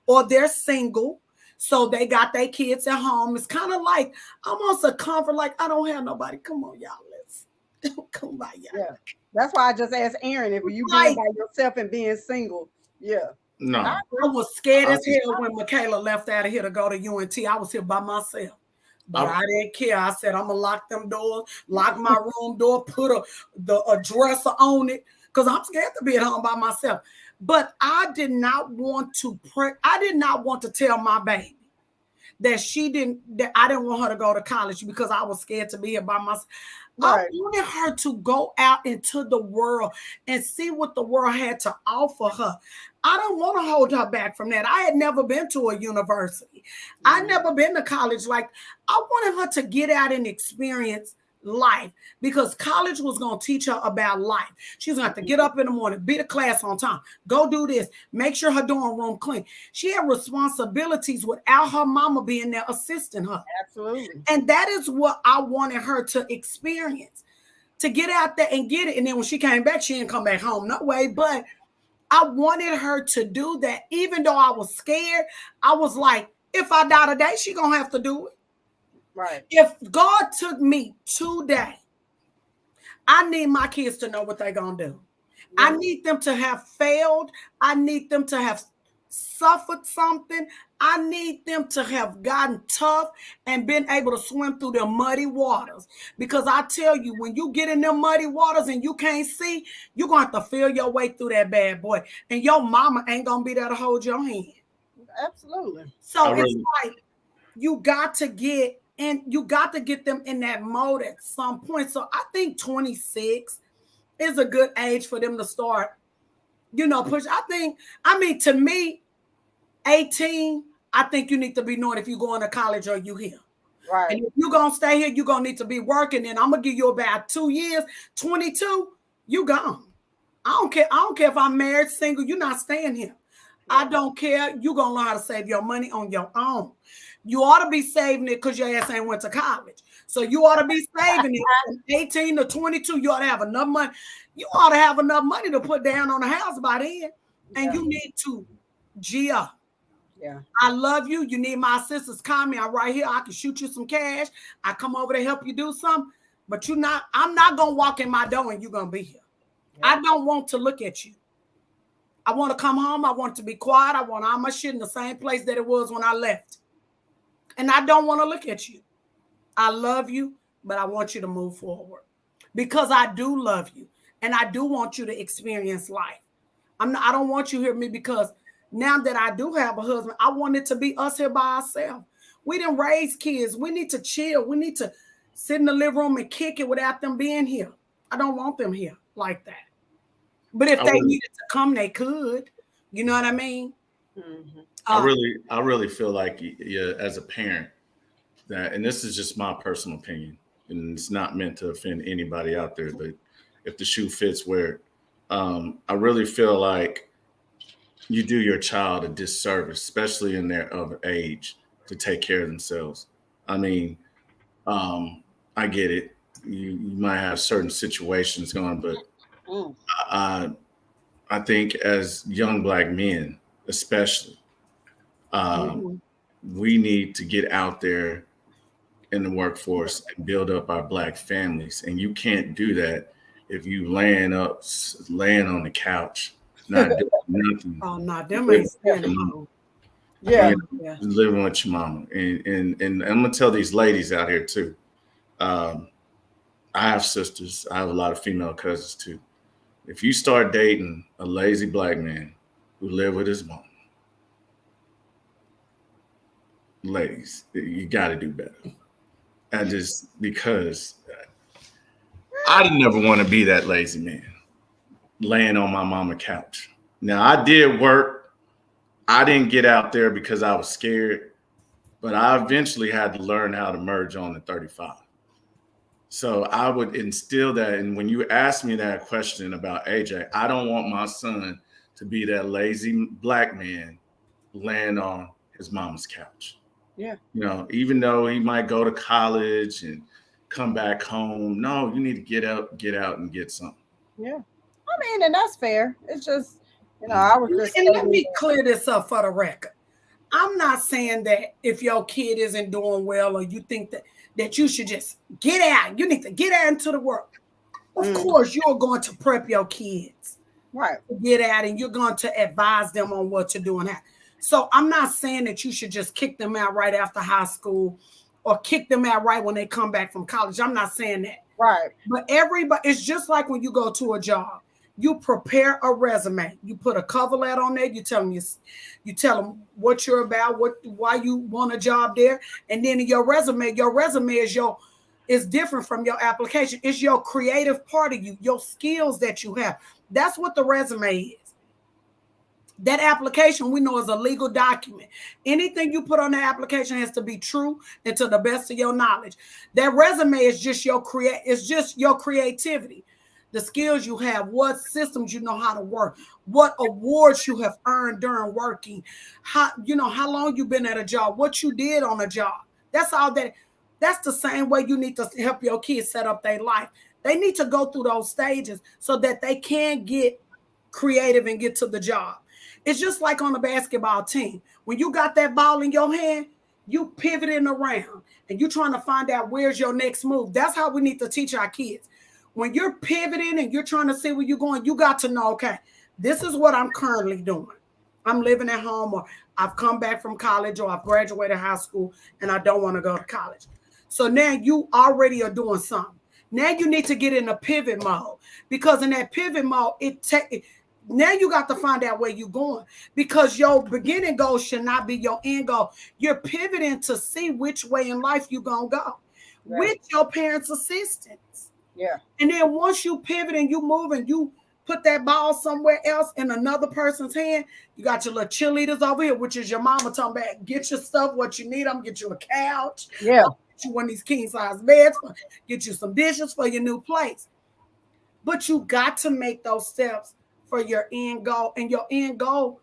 Or they're single, so they got their kids at home. It's kind of like almost a comfort, like, I don't have nobody. Come on, y'all. Let's come by, y'all. Yeah. That's why I just asked Aaron if you being by yourself and being single. Yeah. No. I was scared as hell when Michaela left out of here to go to UNT. I was here by myself. But I didn't care. I said, I'm going to lock them doors, lock my room door, put the address on it, because I'm scared to be at home by myself. But I did not want to tell my baby that I didn't want her to go to college because I was scared to be here by myself. Right. I wanted her to go out into the world and see what the world had to offer her. I don't want to hold her back from that. I had never been to a university. I'd never been to college. Like, I wanted her to get out and experience life because college was going to teach her about life. She was going to have to get up in the morning, be to class on time, go do this, make sure her dorm room clean. She had responsibilities without her mama being there assisting her. Absolutely. And that is what I wanted her to experience. to get out there and get it. And then when she came back, she didn't come back home. No way. But I wanted her to do that. Even though I was scared, I was like, if I die today, she gonna have to do it. Right. If God took me today, I need my kids to know what they're gonna do. I need them to have failed. I need them to have suffered something. I need them to have gotten tough and been able to swim through the muddy waters. Because I tell you, when you get in them muddy waters and you can't see, you're going to have to feel your way through that bad boy. And your mama ain't going to be there to hold your hand. Absolutely. So it's like you got to get them in that mode at some point. So I think 26 is a good age for them to start, push. To me, 18, I think you need to be knowing if you're going to college or you here. Right. And if you're going to stay here, you're going to need to be working. And I'm going to give you about 2 years, 22, you gone. I don't care if I'm married, single, you're not staying here. I don't care. You're going to learn how to save your money on your own. You ought to be saving it because your ass ain't went to college. So you ought to be saving it from 18 to 22. You ought to have enough money. You ought to have enough money to put down on a house by then. And you need to G up. Yeah. I love you. You need my assistance. Call me. I'm right here. I can shoot you some cash. I come over to help you do something. But I'm not going to walk in my door and you're going to be here. Yeah. I don't want to look at you. I want to come home. I want it to be quiet. I want all my shit in the same place that it was when I left. And I don't want to look at you. I love you, but I want you to move forward because I do love you. And I do want you to experience life. I don't want you to hear me because now that I do have a husband, I want it to be us here by ourselves. We didn't raise kids. We need to chill. We need to sit in the living room and kick it without them being here. I don't want them here like that. But if they needed to come, they could. You know what I mean? Mm-hmm. I really feel like as a parent that, and this is just my personal opinion, and it's not meant to offend anybody out there, but if the shoe fits, wear it. I really feel like you do your child a disservice, especially in their of age, to take care of themselves. I mean, I get it. You might have certain situations going, but I think as young Black men, especially, we need to get out there in the workforce and build up our Black families. And you can't do that if you laying on the couch, not doing nothing. Oh, no, them ain't standing. Yeah. Living with your mama. And I'm gonna tell these ladies out here too. I have sisters. I have a lot of female cousins too. If you start dating a lazy Black man who live with his mom, ladies, you got to do better. Because I didn't never want to be that lazy man laying on my mama couch. Now I did work. I didn't get out there because I was scared, but I eventually had to learn how to merge on at 35. So I would instill that. And when you ask me that question about AJ, I don't want my son to be that lazy Black man laying on his mama's couch. Yeah. Even though he might go to college and come back home. No, you need to get out and get something. Yeah. I mean, and that's fair. It's just, I was just. And let me clear this up for the record. I'm not saying that if your kid isn't doing well or you think that you should just get out. You need to get out into the world. Of course, you're going to prep your kids. Right. To get out and you're going to advise them on what to do and how. So I'm not saying that you should just kick them out right after high school or kick them out right when they come back from college. I'm not saying that. Right. But it's just like when you go to a job. You prepare a resume. You put a cover letter on there. You tell them what you're about, why you want a job there, and then your resume is different from your application. It's your creative part of you, your skills that you have. That's what the resume is. That application we know is a legal document. Anything you put on the application has to be true and to the best of your knowledge. That resume is just your creativity. The skills you have, what systems you know how to work, what awards you have earned during working, how long you've been at a job, what you did on a job. That's all that. That's the same way you need to help your kids set up their life. They need to go through those stages so that they can get creative and get to the job. It's just like on a basketball team. When you got that ball in your hand, you pivoting around and you trying to find out where's your next move. That's how we need to teach our kids. When you're pivoting and you're trying to see where you're going, you got to know, okay, this is what I'm currently doing. I'm living at home, or I've come back from college, or I've graduated high school and I don't want to go to college. So now you already are doing something. Now you need to get in a pivot mode, because in that pivot mode, now you got to find out where you're going, because your beginning goal should not be your end goal. You're pivoting to see which way in life you're going to go with your parents' assistance. Yeah. And then once you pivot and you move and you put that ball somewhere else in another person's hand, you got your little cheerleaders over here, which is your mama talking about, get your stuff, what you need. I'm get you a couch. Yeah. Get you one of these king size beds. Get you some dishes for your new place. But you got to make those steps for your end goal. And your end goal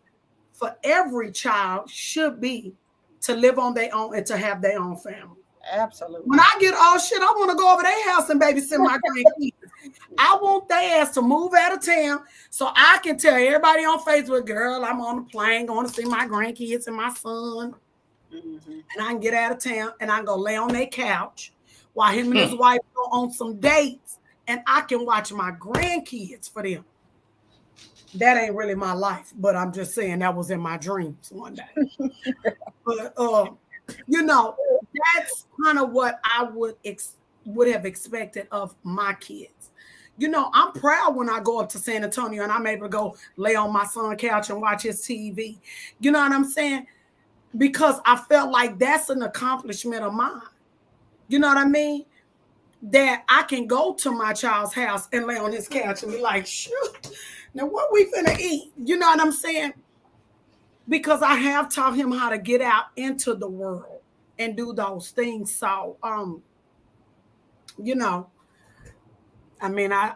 for every child should be to live on their own and to have their own family. Absolutely. When I get all shit, I want to go over their house and babysit my grandkids. I want their ass to move out of town so I can tell everybody on Facebook, girl, I'm on the plane going to see my grandkids and my son. Mm-hmm. And I can get out of town and I can go lay on their couch while him and his wife go on some dates, and I can watch my grandkids for them. That ain't really my life, but I'm just saying that was in my dreams one day. But you know, that's kind of what I would have expected of my kids. You know, I'm proud when I go up to San Antonio and I'm able to go lay on my son's couch and watch his TV. You know what I'm saying? Because I felt like that's an accomplishment of mine. You know what I mean? That I can go to my child's house and lay on his couch and be like, shoot, now what we finna eat? You know what I'm saying? Because I have taught him how to get out into the world and do those things. So, you know, I mean, I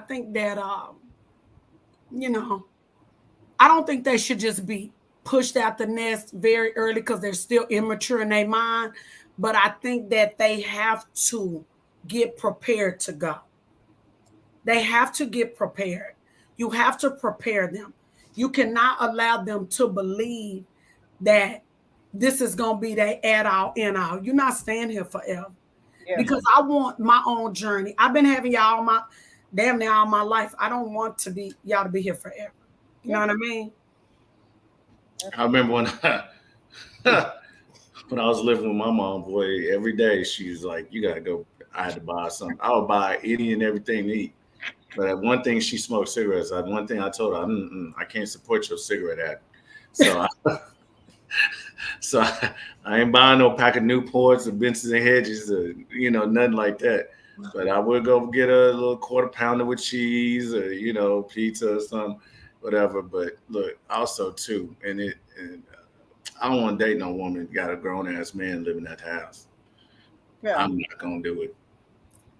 think that, you know, I don't think they should just be pushed out the nest very early because they're still immature in their mind. But I think that they have to get prepared to go. They have to get prepared. You have to prepare them. You cannot allow them to believe that this is going to be their add all, in all. You're not staying here forever. Yeah. Because I want my own journey. I've been having y'all damn near all my life. I don't want y'all to be here forever. You know what I mean? I remember when I was living with my mom, boy, every day she was like, you got to go. I had to buy something. I would buy any and everything to eat. But one thing, she smoked cigarettes. One thing I told her, I can't support your cigarette addict. So, I ain't buying no pack of Newports or Benson's and Hedges or, you know, nothing like that. But I would go get a little quarter pounder with cheese or, you know, pizza or something, whatever. But look, also too, and I don't want to date no woman that got a grown ass man living at the house. Yeah. I'm not gonna do it.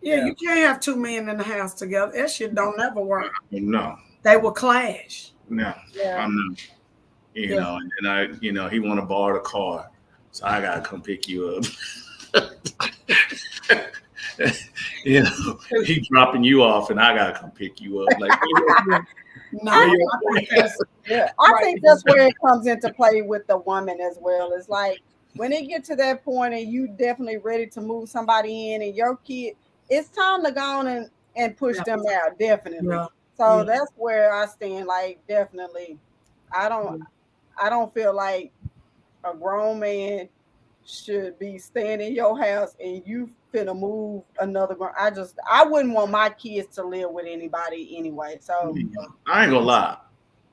Yeah, you can't have two men in the house together. That shit don't ever work. No. They will clash. No. Yeah. I'm not. You know, and I, you know, he want to borrow the car, so I gotta come pick you up. You know, he dropping you off, and I gotta come pick you up. Like, I think that's where it comes into play with the woman as well. It's like when it get to that point, and you definitely ready to move somebody in, and your kid, it's time to go on and push them out. Definitely. Yeah. So that's where I stand. Like, definitely, I don't feel like a grown man should be staying in your house and you finna move another grown. I wouldn't want my kids to live with anybody anyway. So I ain't gonna lie,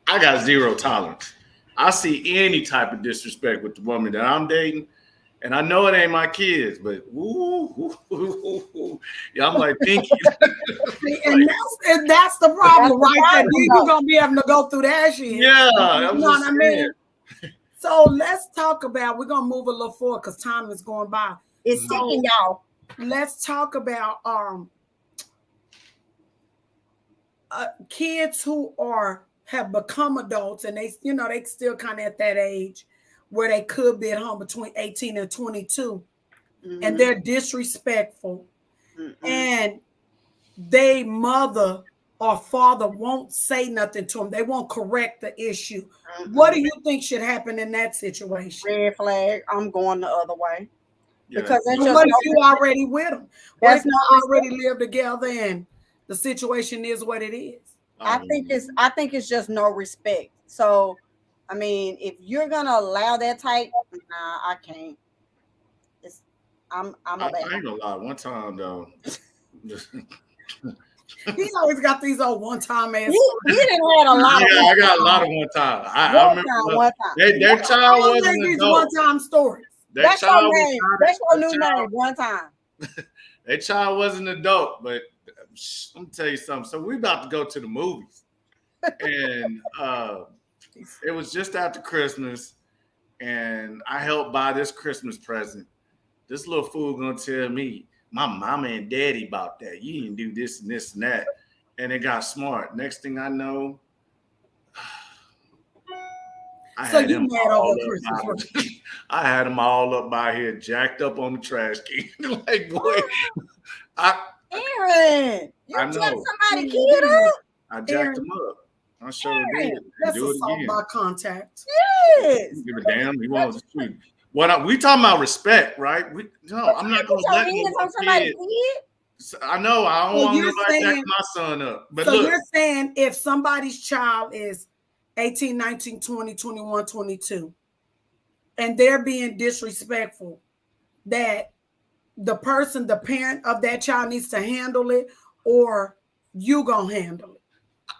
I got zero tolerance. I see any type of disrespect with the woman that I'm dating, and I know it ain't my kids, but yeah, I'm like Pinky. and that's the problem, right? You're gonna be having to go through that shit. Yeah, you know what I mean. So let's talk about. We're gonna move a little forward because time is going by. It's ticking, y'all. Let's talk about kids who have become adults and they still kind of at that age where they could be at home between 18 and 22, and they're disrespectful, and they mother or father won't say nothing to them. They won't correct the issue. What do you think should happen in that situation? Red flag. I'm going the other way. Yeah. Because that's So just what if you already with them? What That's if you already live together and the situation is what it is? I think it's just no respect. So, I mean, if you're gonna allow that type, nah, I can't. I'm I a bad. ain't gonna lie. One time though, He's always got these old one-time ass. He didn't had a lot. yeah, I got a lot of one time. I remember One time. their child wasn't these adult. one-time stories. Their That's your child name. was That's your their new child- name. One time. Their child wasn't adult, but let me tell you something. So we about to go to the movies, and it was just after Christmas, and I helped buy this Christmas present. This little fool gonna tell me my mama and daddy bought that. You didn't do this and this and that, and it got smart. Next thing I know, So you mad over Christmas? I had them all up by here, jacked up on the trash can. Like, boy, Aaron, you I jacked know. somebody kid up? I jacked them up. I sure did. That's Do it assault again. by contact. Yes. Give a damn. He wants to shoot. We talking about respect, right? I'm not gonna Put your let hands no on somebody's kid. kid. I know. I don't So want you're nobody saying- jacking my son up. But So look, you're saying if somebody's child is 18, 19, 20, 21, 22, and they're being disrespectful, that the parent of that child needs to handle it, or you gonna handle it?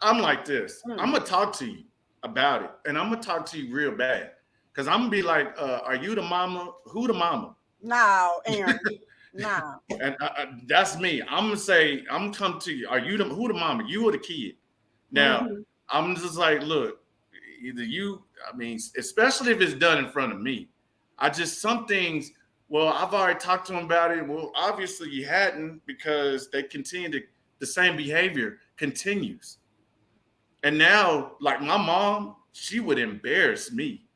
I'm like this. I'm gonna talk to you about it, and I'm gonna talk to you real bad, because I'm gonna be like, "Are you the mama? Who the mama?" No, Aaron. No. And that's me. I'm gonna say, I'm gonna come to you. Are you who the mama? You or the kid? Now, I'm just like, look, either you. I mean, especially if it's done in front of me. Some things. Well, I've already talked to him about it. Well, obviously you hadn't, because they continue the same behavior continues. And now, like my mom, she would embarrass me.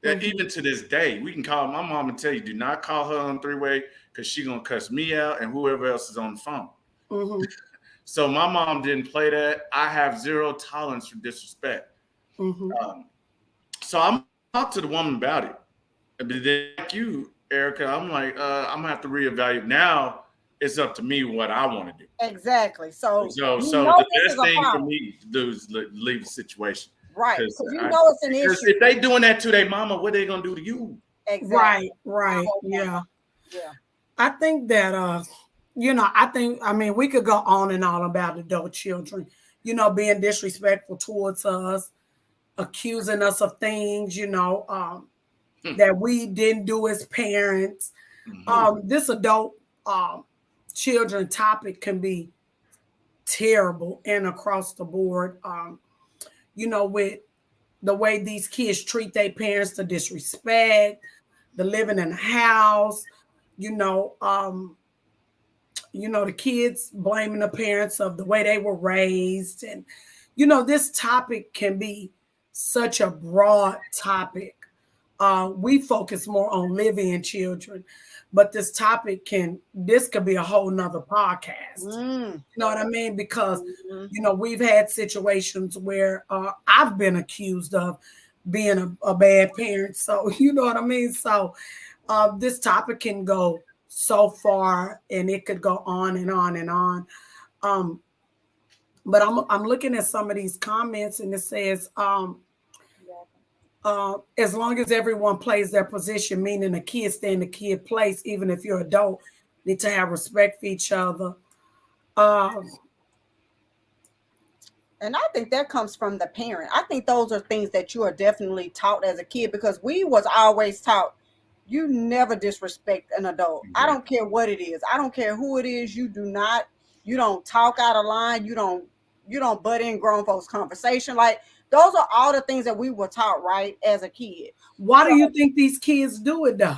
That even to this day, we can call my mom and tell you, do not call her on three-way, because she's gonna cuss me out and whoever else is on the phone. Mm-hmm. So my mom didn't play that. I have zero tolerance for disrespect. Mm-hmm. So I'm talk to the woman about it. But then, like you, Erica, I'm like, I'm gonna have to reevaluate. Now it's up to me what I want to do. Exactly. So the best thing for me to do is leave the situation. Right. Because you know it's an Because issue. if they doing that to their mama, what they gonna do to you? Exactly. Right. Yeah. Yeah. I think that I mean, we could go on and on about adult children, being disrespectful towards us, accusing us of things, that we didn't do as parents. Mm-hmm. This adult children topic can be terrible and across the board. With the way these kids treat their parents, the disrespect, the living in the house, the kids blaming the parents of the way they were raised. And, this topic can be such a broad topic. We focus more on living children, but this could be a whole nother podcast. You know what I mean? Because, we've had situations where I've been accused of being a bad parent. So, you know what I mean? So this topic can go so far, and it could go on and on and on. But I'm looking at some of these comments, and it says, as long as everyone plays their position, meaning the kid stay in the kid place, even if you're adult, need to have respect for each other. And I think that comes from the parent. I think those are things that you are definitely taught as a kid, because we was always taught, you never disrespect an adult. Mm-hmm. I don't care what it is. I don't care who it is. You don't talk out of line. You don't butt in grown folks' conversation. Like, those are all the things that we were taught, right, as a kid. Why do you think these kids do it, though?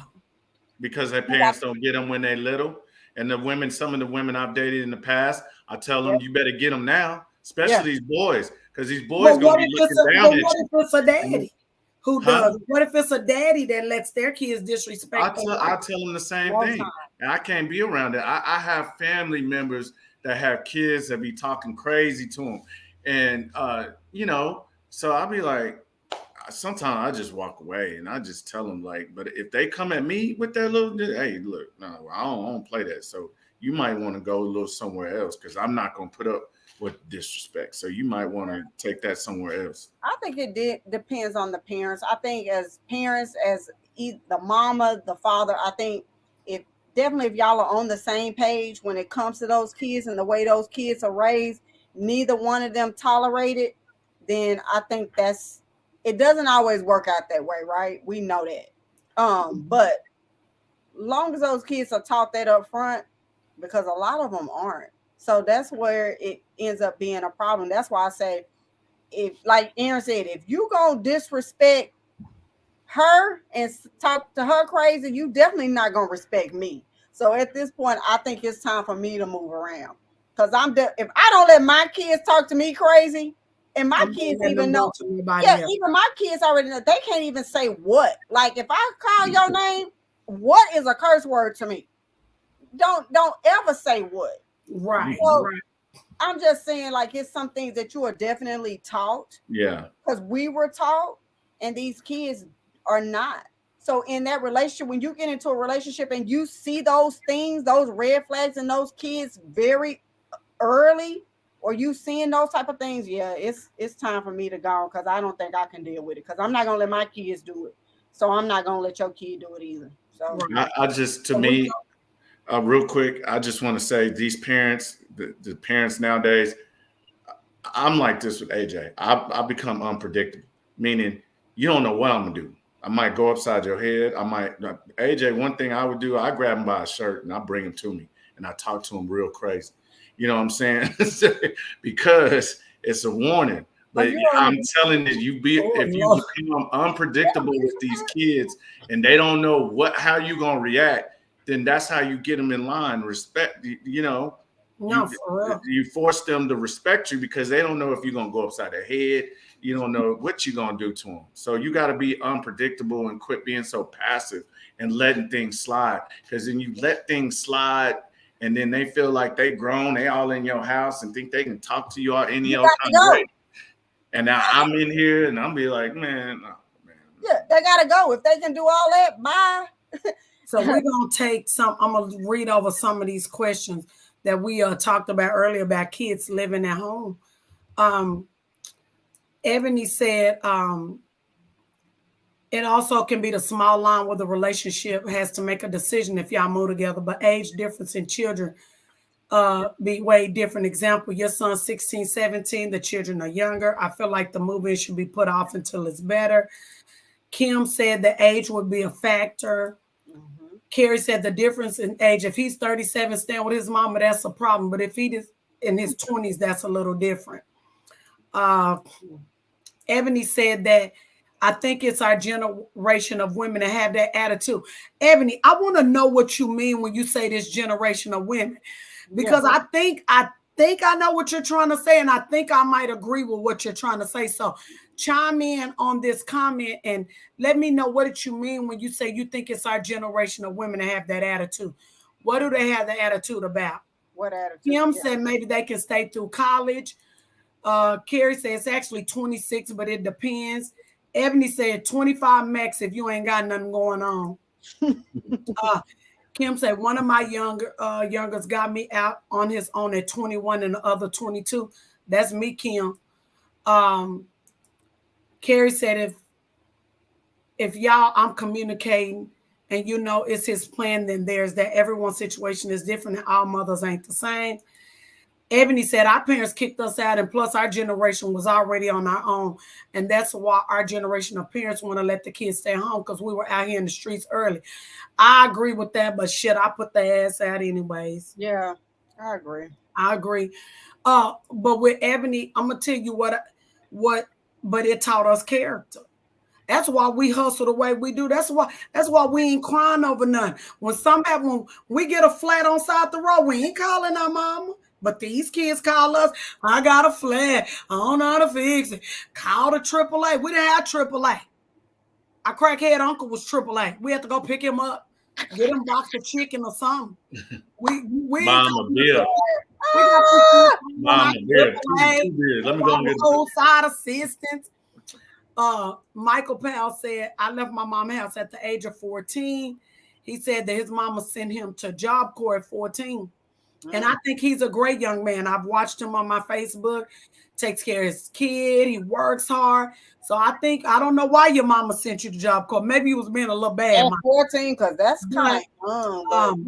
Because their parents don't get them when they're little. And some of the women I've dated in the past, I tell them, you better get them now, especially these boys, because these boys going to be looking down at you. What if it's a daddy who does? What if it's a daddy that lets their kids disrespect? I tell them the same thing. And I can't be around it. I have family members that have kids that be talking crazy to them. And, so I'll be like, sometimes I just walk away and I just tell them, like, but if they come at me with that little, hey, look, no, I don't play that. So you might want to go a little somewhere else because I'm not going to put up with disrespect. So you might want to take that somewhere else. I think it depends on the parents. I think as parents, as the mama, the father, I think if y'all are on the same page when it comes to those kids and the way those kids are raised, neither one of them tolerate it, then I think it doesn't always work out that way, right? We know that. But long as those kids are taught that up front, because a lot of them aren't. So that's where it ends up being a problem. That's why I say, if, like Aaron said, if you gonna disrespect her and talk to her crazy, you definitely not gonna respect me. So at this point, I think it's time for me to move around. Because if I don't let my kids talk to me crazy, and my kids even know, even my kids already know, they can't even say what. Like if I call your name, what is a curse word to me? Don't ever say what. Right. So, right. I'm just saying, like, it's some things that you are definitely taught. Yeah. Because we were taught, and these kids are not. So in that relationship, when you get into a relationship and you see those things, those red flags in those kids very early, or you seeing those type of things, yeah, it's time for me to go, because I don't think I can deal with it, because I'm not gonna let my kids do it. So I'm not gonna let your kid do it either. So I just, to me, real quick, I just want to say these parents, the parents nowadays, I'm like this with AJ. I become unpredictable, meaning you don't know what I'm gonna do. I might go upside your head. AJ, one thing I would do, I grab him by a shirt and I bring him to me and I talk to him real crazy. You know what I'm saying? Because it's a warning. But I'm telling you, if you become unpredictable with these kids and they don't know how you gonna react, then that's how you get them in line. Respect, No, for real. You force them to respect you because they don't know if you're gonna go upside their head. You don't know what you're gonna do to them. So you got to be unpredictable and quit being so passive and letting things slide. Because then you let things slide, and then they feel like they grown, they all in your house and think they can talk to you all any old kind of way. And now I'm in here and I'm be like, man. Yeah, they gotta go. If they can do all that, bye. So we're gonna take I'm gonna read over some of these questions that we talked about earlier about kids living at home. Ebony said, it also can be the small line where the relationship has to make a decision if y'all move together, but age difference in children be way different. Example, your son's 16, 17, the children are younger. I feel like the moving should be put off until it's better. Kim said the age would be a factor. Mm-hmm. Carrie said the difference in age, if he's 37 staying with his mama, that's a problem. But if he is in his 20s, that's a little different. Ebony said that I think it's our generation of women that have that attitude. Ebony, I want to know what you mean when you say this generation of women, because I think I know what you're trying to say, and I think I might agree with what you're trying to say. So chime in on this comment and let me know what did you mean when you say you think it's our generation of women that have that attitude. What do they have the attitude about? What attitude? Kim said maybe they can stay through college. Carrie said it's actually 26, but it depends. Ebony said 25 max if you ain't got nothing going on. Kim said one of my youngest got me out on his own at 21 and the other 22. That's me, Kim. Carrie said if y'all, I'm communicating and it's his plan, then there's that. Everyone's situation is different and all mothers ain't the same. Ebony said our parents kicked us out, and plus our generation was already on our own, and that's why our generation of parents want to let the kids stay home, because we were out here in the streets early. I agree with that, but shit, I put their ass out anyways. Yeah, I agree. But with Ebony, I'm gonna tell you but it taught us character. That's why we hustle the way we do. That's why we ain't crying over nothing. When we get a flat on side the road, we ain't calling our mama. But these kids call us, I got a flat, I don't know how to fix it. Call the AAA. We didn't have AAA. Our crackhead uncle was AAA. We had to go pick him up. Get them box of chicken or something. We Mama Bill. We got Mama Bill. 2 beers. Let me go and get roadside assistance. Michael Powell said, I left my mom's house at the age of 14. He said that his mama sent him to Job Corps at 14. And I think he's a great young man. I've watched him on my Facebook, takes care of his kid. He works hard. So I don't know why your mama sent you to Job Corps. Maybe he was being a little bad. At 14, because that's kind of,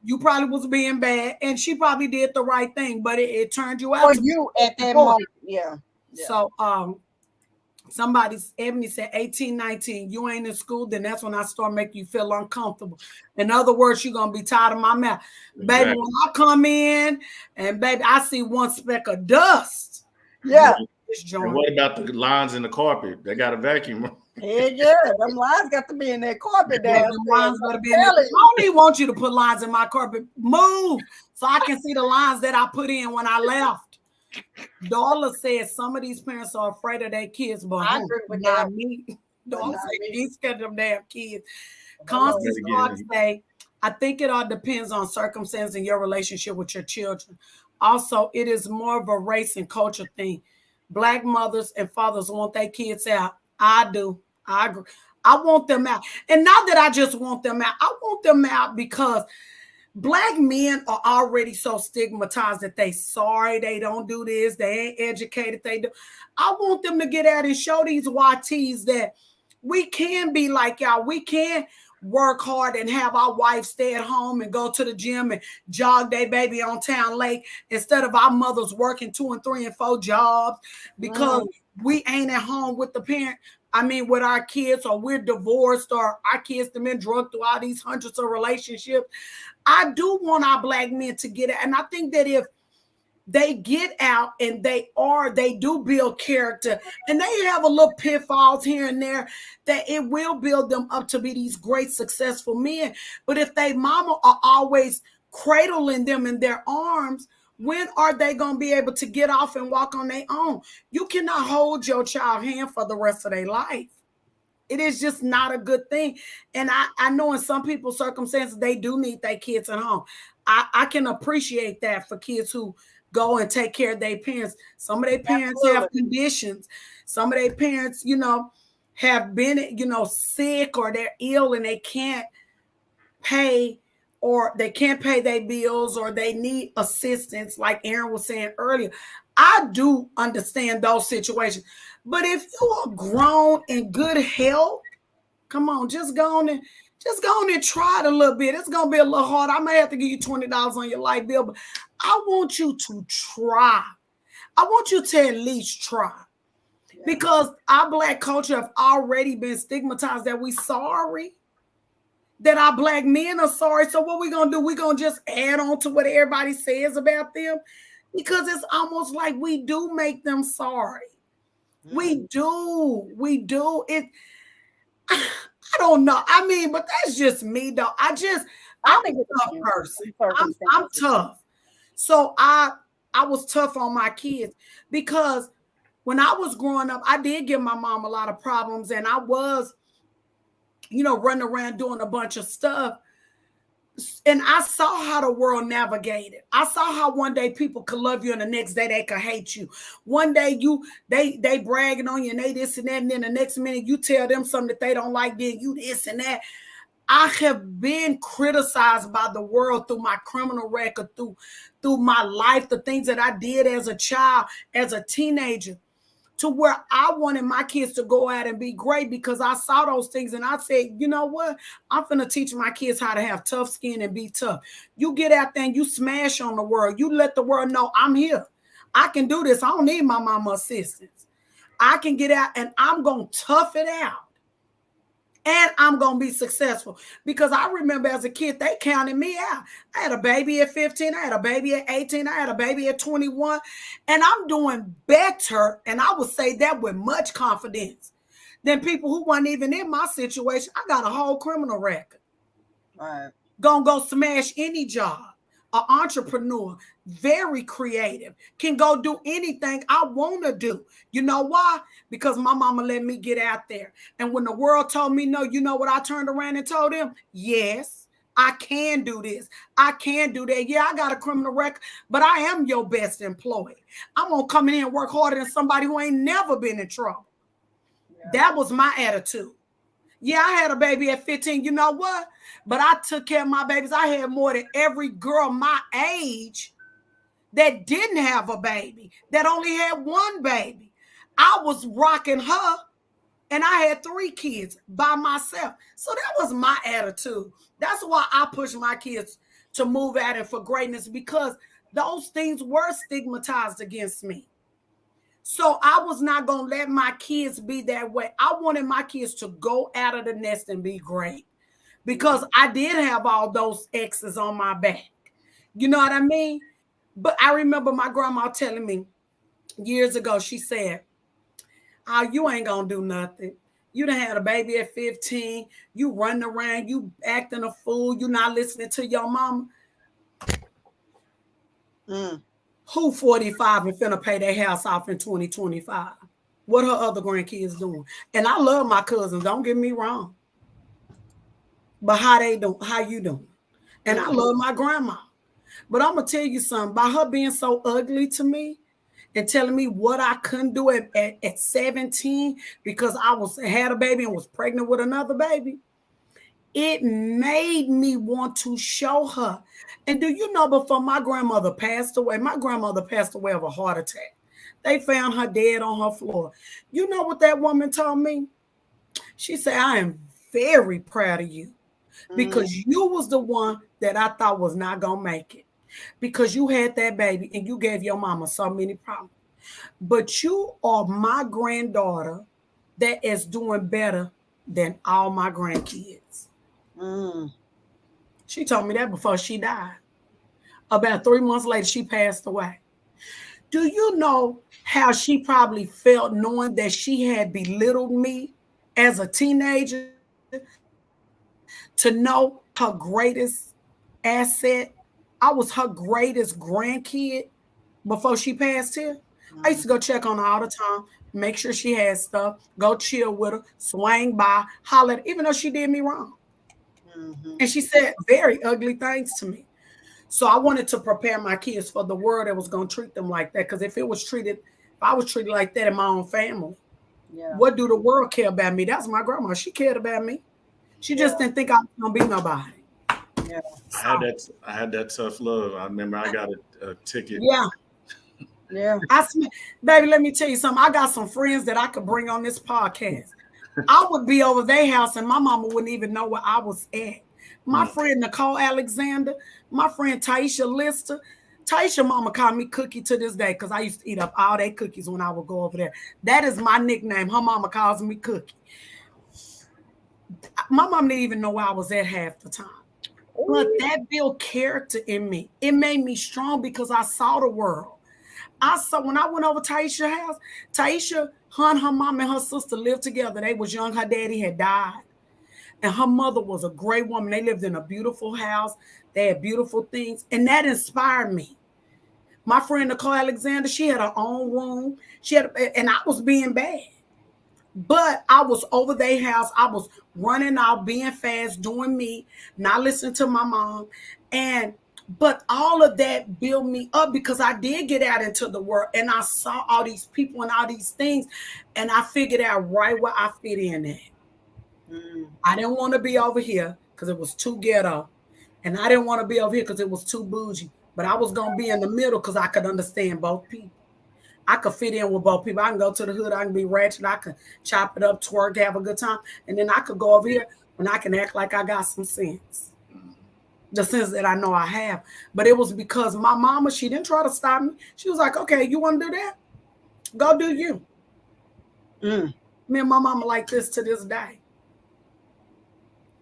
you probably was being bad, and she probably did the right thing, but it turned you out. For you at that moment, yeah. So Ebony said 18, 19, you ain't in school, then that's when I start making you feel uncomfortable. In other words, you're going to be tired of my mouth. Exactly. Baby, when I come in and baby, I see one speck of dust. Yeah. And what about the lines in the carpet? They got a vacuum. Yeah, them lines got to be in that carpet down. Lines got to be in there. I don't even want you to put lines in my carpet. Move so I can see the lines that I put in when I left. Darla says some of these parents are afraid of their kids, but I agree with not that. me. Darla said he's scared of them damn kids. Constance Clark say, I think it all depends on circumstance and your relationship with your children. Also, it is more of a race and culture thing. Black mothers and fathers want their kids out. I do. I agree. I want them out. And not that I just want them out. I want them out because Black men are already so stigmatized that they sorry they don't do this. They ain't educated. They do. I want them to get out and show these YTs that we can be like y'all. We can work hard and have our wife stay at home and go to the gym and jog their baby on Town Lake instead of our mothers working 2 and 3 and 4 jobs because we ain't at home with the parent. I mean, with our kids, or we're divorced, or our kids have been drugged through all these hundreds of relationships. I do want our Black men to get it. And I think that if they get out and they do build character and they have a little pitfalls here and there, that it will build them up to be these great, successful men. But if they mama are always cradling them in their arms, when are they going to be able to get off and walk on their own? You cannot hold your child's hand for the rest of their life. It is just not a good thing. And I know in some people's circumstances, they do need their kids at home. I can appreciate that for kids who go and take care of their parents. Some of their parents have conditions. Some of their parents, have been, sick or they're ill and they can't pay or they can't pay their bills or they need assistance, like Aaron was saying earlier. I do understand those situations. But if you are grown in good health, come on, just go on and try it a little bit. It's going to be a little hard. I may have to give you $20 on your light bill, but I want you to try. I want you to at least try. Because our Black culture have already been stigmatized that we sorry, that our Black men are sorry. So what we going to do? We're going to just add on to what everybody says about them, because it's almost like we do make them sorry. We do. I don't know. I mean, but that's just me, though. I'm a tough person. I'm tough. So I was tough on my kids because when I was growing up, I did give my mom a lot of problems, and I was, running around doing a bunch of stuff. And I saw how the world navigated. I saw how one day people could love you and the next day they could hate you. One day they bragging on you and they this and that, and then the next minute you tell them something that they don't like, then you this and that. I have been criticized by the world through my criminal record, through my life, the things that I did as a child, as a teenager, to where I wanted my kids to go out and be great because I saw those things and I said, you know what? I'm going to teach my kids how to have tough skin and be tough. You get out there and you smash on the world. You let the world know I'm here. I can do this. I don't need my mama assistance. I can get out and I'm going to tough it out. And I'm going to be successful because I remember as a kid, they counted me out. I had a baby at 15. I had a baby at 18. I had a baby at 21. And I'm doing better. And I would say that with much confidence than people who weren't even in my situation. I got a whole criminal record. Right. Gonna go smash any job. An entrepreneur, very creative, can go do anything I want to do. You know why? Because my mama let me get out there. And when the world told me no, you know what I turned around and told them? Yes, I can do this. I can do that. Yeah, I got a criminal record, but I am your best employee. I'm going to come in here and work harder than somebody who ain't never been in trouble. Yeah. That was my attitude. Yeah, I had a baby at 15. You know what? But I took care of my babies. I had more than every girl my age that didn't have a baby, that only had one baby. I was rocking her, and I had 3 kids by myself. So that was my attitude. That's why I push my kids to move at it for greatness, because those things were stigmatized against me. So I was not going to let my kids be that way. I wanted my kids to go out of the nest and be great, because I did have all those X's on my back. You know what I mean? But I remember my grandma telling me years ago, she said, "Oh, you ain't going to do nothing. You done had a baby at 15. You running around. You acting a fool. You not listening to your mama." Who 45 and finna pay their house off in 2025? What her other grandkids doing? And I love my cousins, don't get me wrong. But how they doing? How you doing? And I love my grandma. But I'm going to tell you something. By her being so ugly to me and telling me what I couldn't do at 17 because I had a baby and was pregnant with another baby, it made me want to show her. And do you know, before my grandmother passed away of a heart attack. They found her dead on her floor. You know what that woman told me? She said, "I am very proud of you, because you was the one that I thought was not going to make it, because you had that baby and you gave your mama so many problems. But you are my granddaughter that is doing better than all my grandkids." She told me that before she died. About 3 months later, she passed away. Do you know how she probably felt knowing that she had belittled me as a teenager, to know her greatest asset? I was her greatest grandkid before she passed here. I used to go check on her all the time, make sure she had stuff, go chill with her, swing by, holler, even though she did me wrong. And she said very ugly things to me. So I wanted to prepare my kids for the world that was going to treat them like that. Because if I was treated like that in my own family, what do the world care about me? That's my grandma. She cared about me. She just didn't think I was going to be nobody. Yeah. I had that tough love. I remember I got a ticket. Yeah. Baby, let me tell you something. I got some friends that I could bring on this podcast. I would be over their house and my mama wouldn't even know where I was at. My friend Nicole Alexander, my friend Taisha Lister. Taisha mama called me Cookie to this day because I used to eat up all their cookies when I would go over there. That is my nickname. Her mama calls me Cookie. My mom didn't even know where I was at half the time. But that built character in me. It made me strong because I saw the world. I saw when I went over Taisha's house, Taisha, her mom and her sister lived together. They was young. Her daddy had died. And her mother was a great woman. They lived in a beautiful house. They had beautiful things. And that inspired me. My friend Nicole Alexander, she had her own room. And I was being bad. But I was over their house. I was running out, being fast, doing me, not listening to my mom. But all of that built me up because I did get out into the world and I saw all these people and all these things. And I figured out right where I fit in at. I didn't want to be over here because it was too ghetto. And I didn't want to be over here because it was too bougie. But I was going to be in the middle because I could understand both people. I could fit in with both people. I can go to the hood. I can be ratchet. I can chop it up, twerk, have a good time. And then I could go over here and I can act like I got some sense. The sense that I know I have. But it was because my mama, she didn't try to stop me. She was like, okay, you want to do that? Go do you. Me and my mama like this to this day.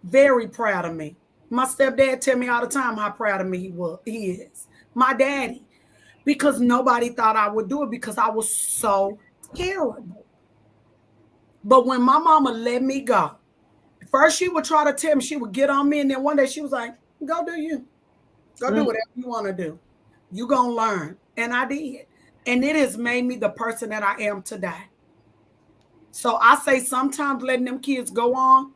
Very proud of me. My stepdad tell me all the time how proud of me he is. My daddy. Because nobody thought I would do it because I was so terrible. But when my mama let me go, first she would try to tell me, she would get on me, and then one day she was like, go do you. Go do whatever you want to do. You gonna learn. And I did. And it has made me the person that I am today. So I say sometimes letting them kids go on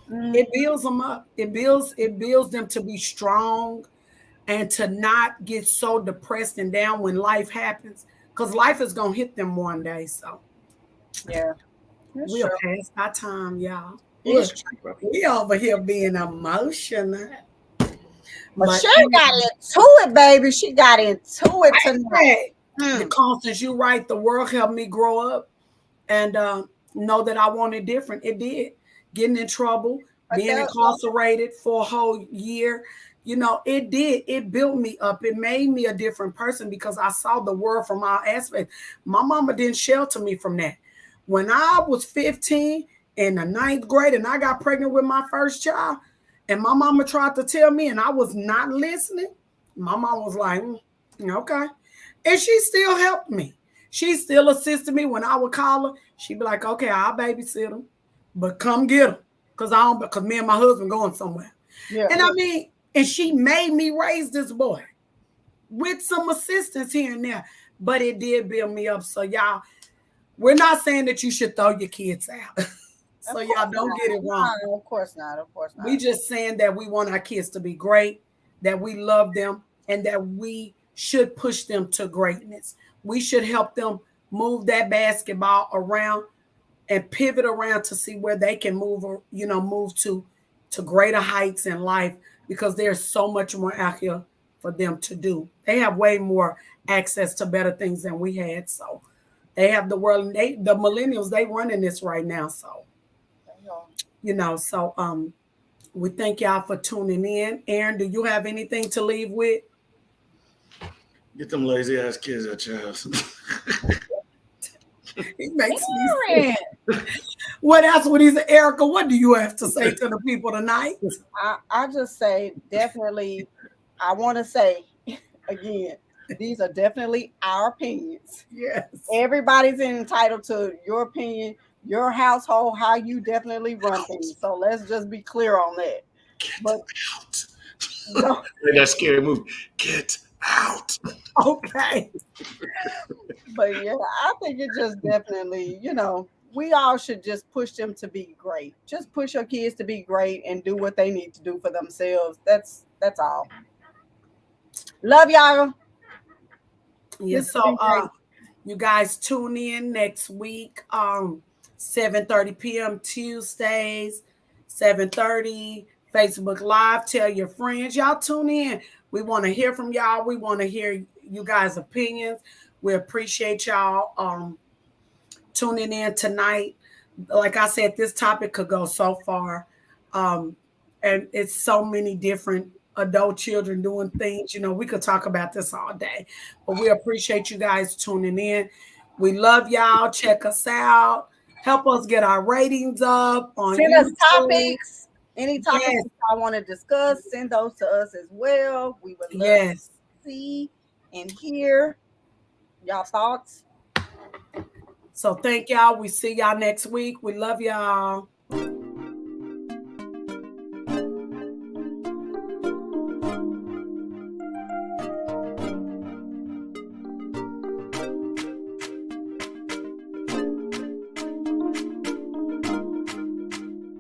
It builds them up. It builds them to be strong and to not get so depressed and down when life happens. Because life is gonna hit them one day. So Yeah. we'll pass our time, y'all. Look, We over here being emotional. but she got into it, baby. She got into it tonight. The Constance, you right. The world helped me grow up and know that I wanted different. It did. Getting in trouble, being incarcerated for a whole year. You know, it did. It built me up. It made me a different person because I saw the world from all aspects. My mama didn't shelter me from that. When I was 15 in the 9th grade and I got pregnant with my first child, and my mama tried to tell me and I was not listening, my mom was like, okay. And she still helped me. She still assisted me when I would call her. She'd be like, okay, I'll babysit him, but come get him. Because me and my husband going somewhere. Yeah. And I mean, and she made me raise this boy with some assistance here and there. But it did build me up. So y'all, we're not saying that you should throw your kids out. So y'all don't get it wrong. No, of course not. Of course not. We just saying that we want our kids to be great, that we love them, and that we should push them to greatness. We should help them move that basketball around and pivot around to see where they can move to greater heights in life, because there's so much more out here for them to do. They have way more access to better things than we had. So they have the world, the millennials, they running this right now. So, we thank y'all for tuning in. Aaron, do you have anything to leave with? Get them lazy ass kids at your house. He makes me sick. What else would he say? Erica, what do you have to say to the people tonight? I just say definitely, I want to say again, these are definitely our opinions. Yes. Everybody's entitled to your opinion, your household, how you definitely run things. So let's just be clear on that. Get out. That scary movie. Get out. Okay. But yeah, I think it just definitely, we all should just push them to be great. Just push your kids to be great and do what they need to do for themselves. That's all. Love y'all. Yes, so you guys tune in next week, 7:30 p.m. Tuesdays, 7:30 Facebook Live. Tell your friends. Y'all tune in. We want to hear from y'all. We want to hear you guys' opinions. We appreciate y'all tuning in tonight. Like I said, this topic could go so far. And it's so many different adult children doing things. We could talk about this all day. But we appreciate you guys tuning in. We love y'all. Check us out. Help us get our ratings up on Send YouTube. us topics. Any topics I want to discuss, send those to us as well. We would love to see and hear y'all thoughts. So thank y'all. We see y'all next week. We love y'all.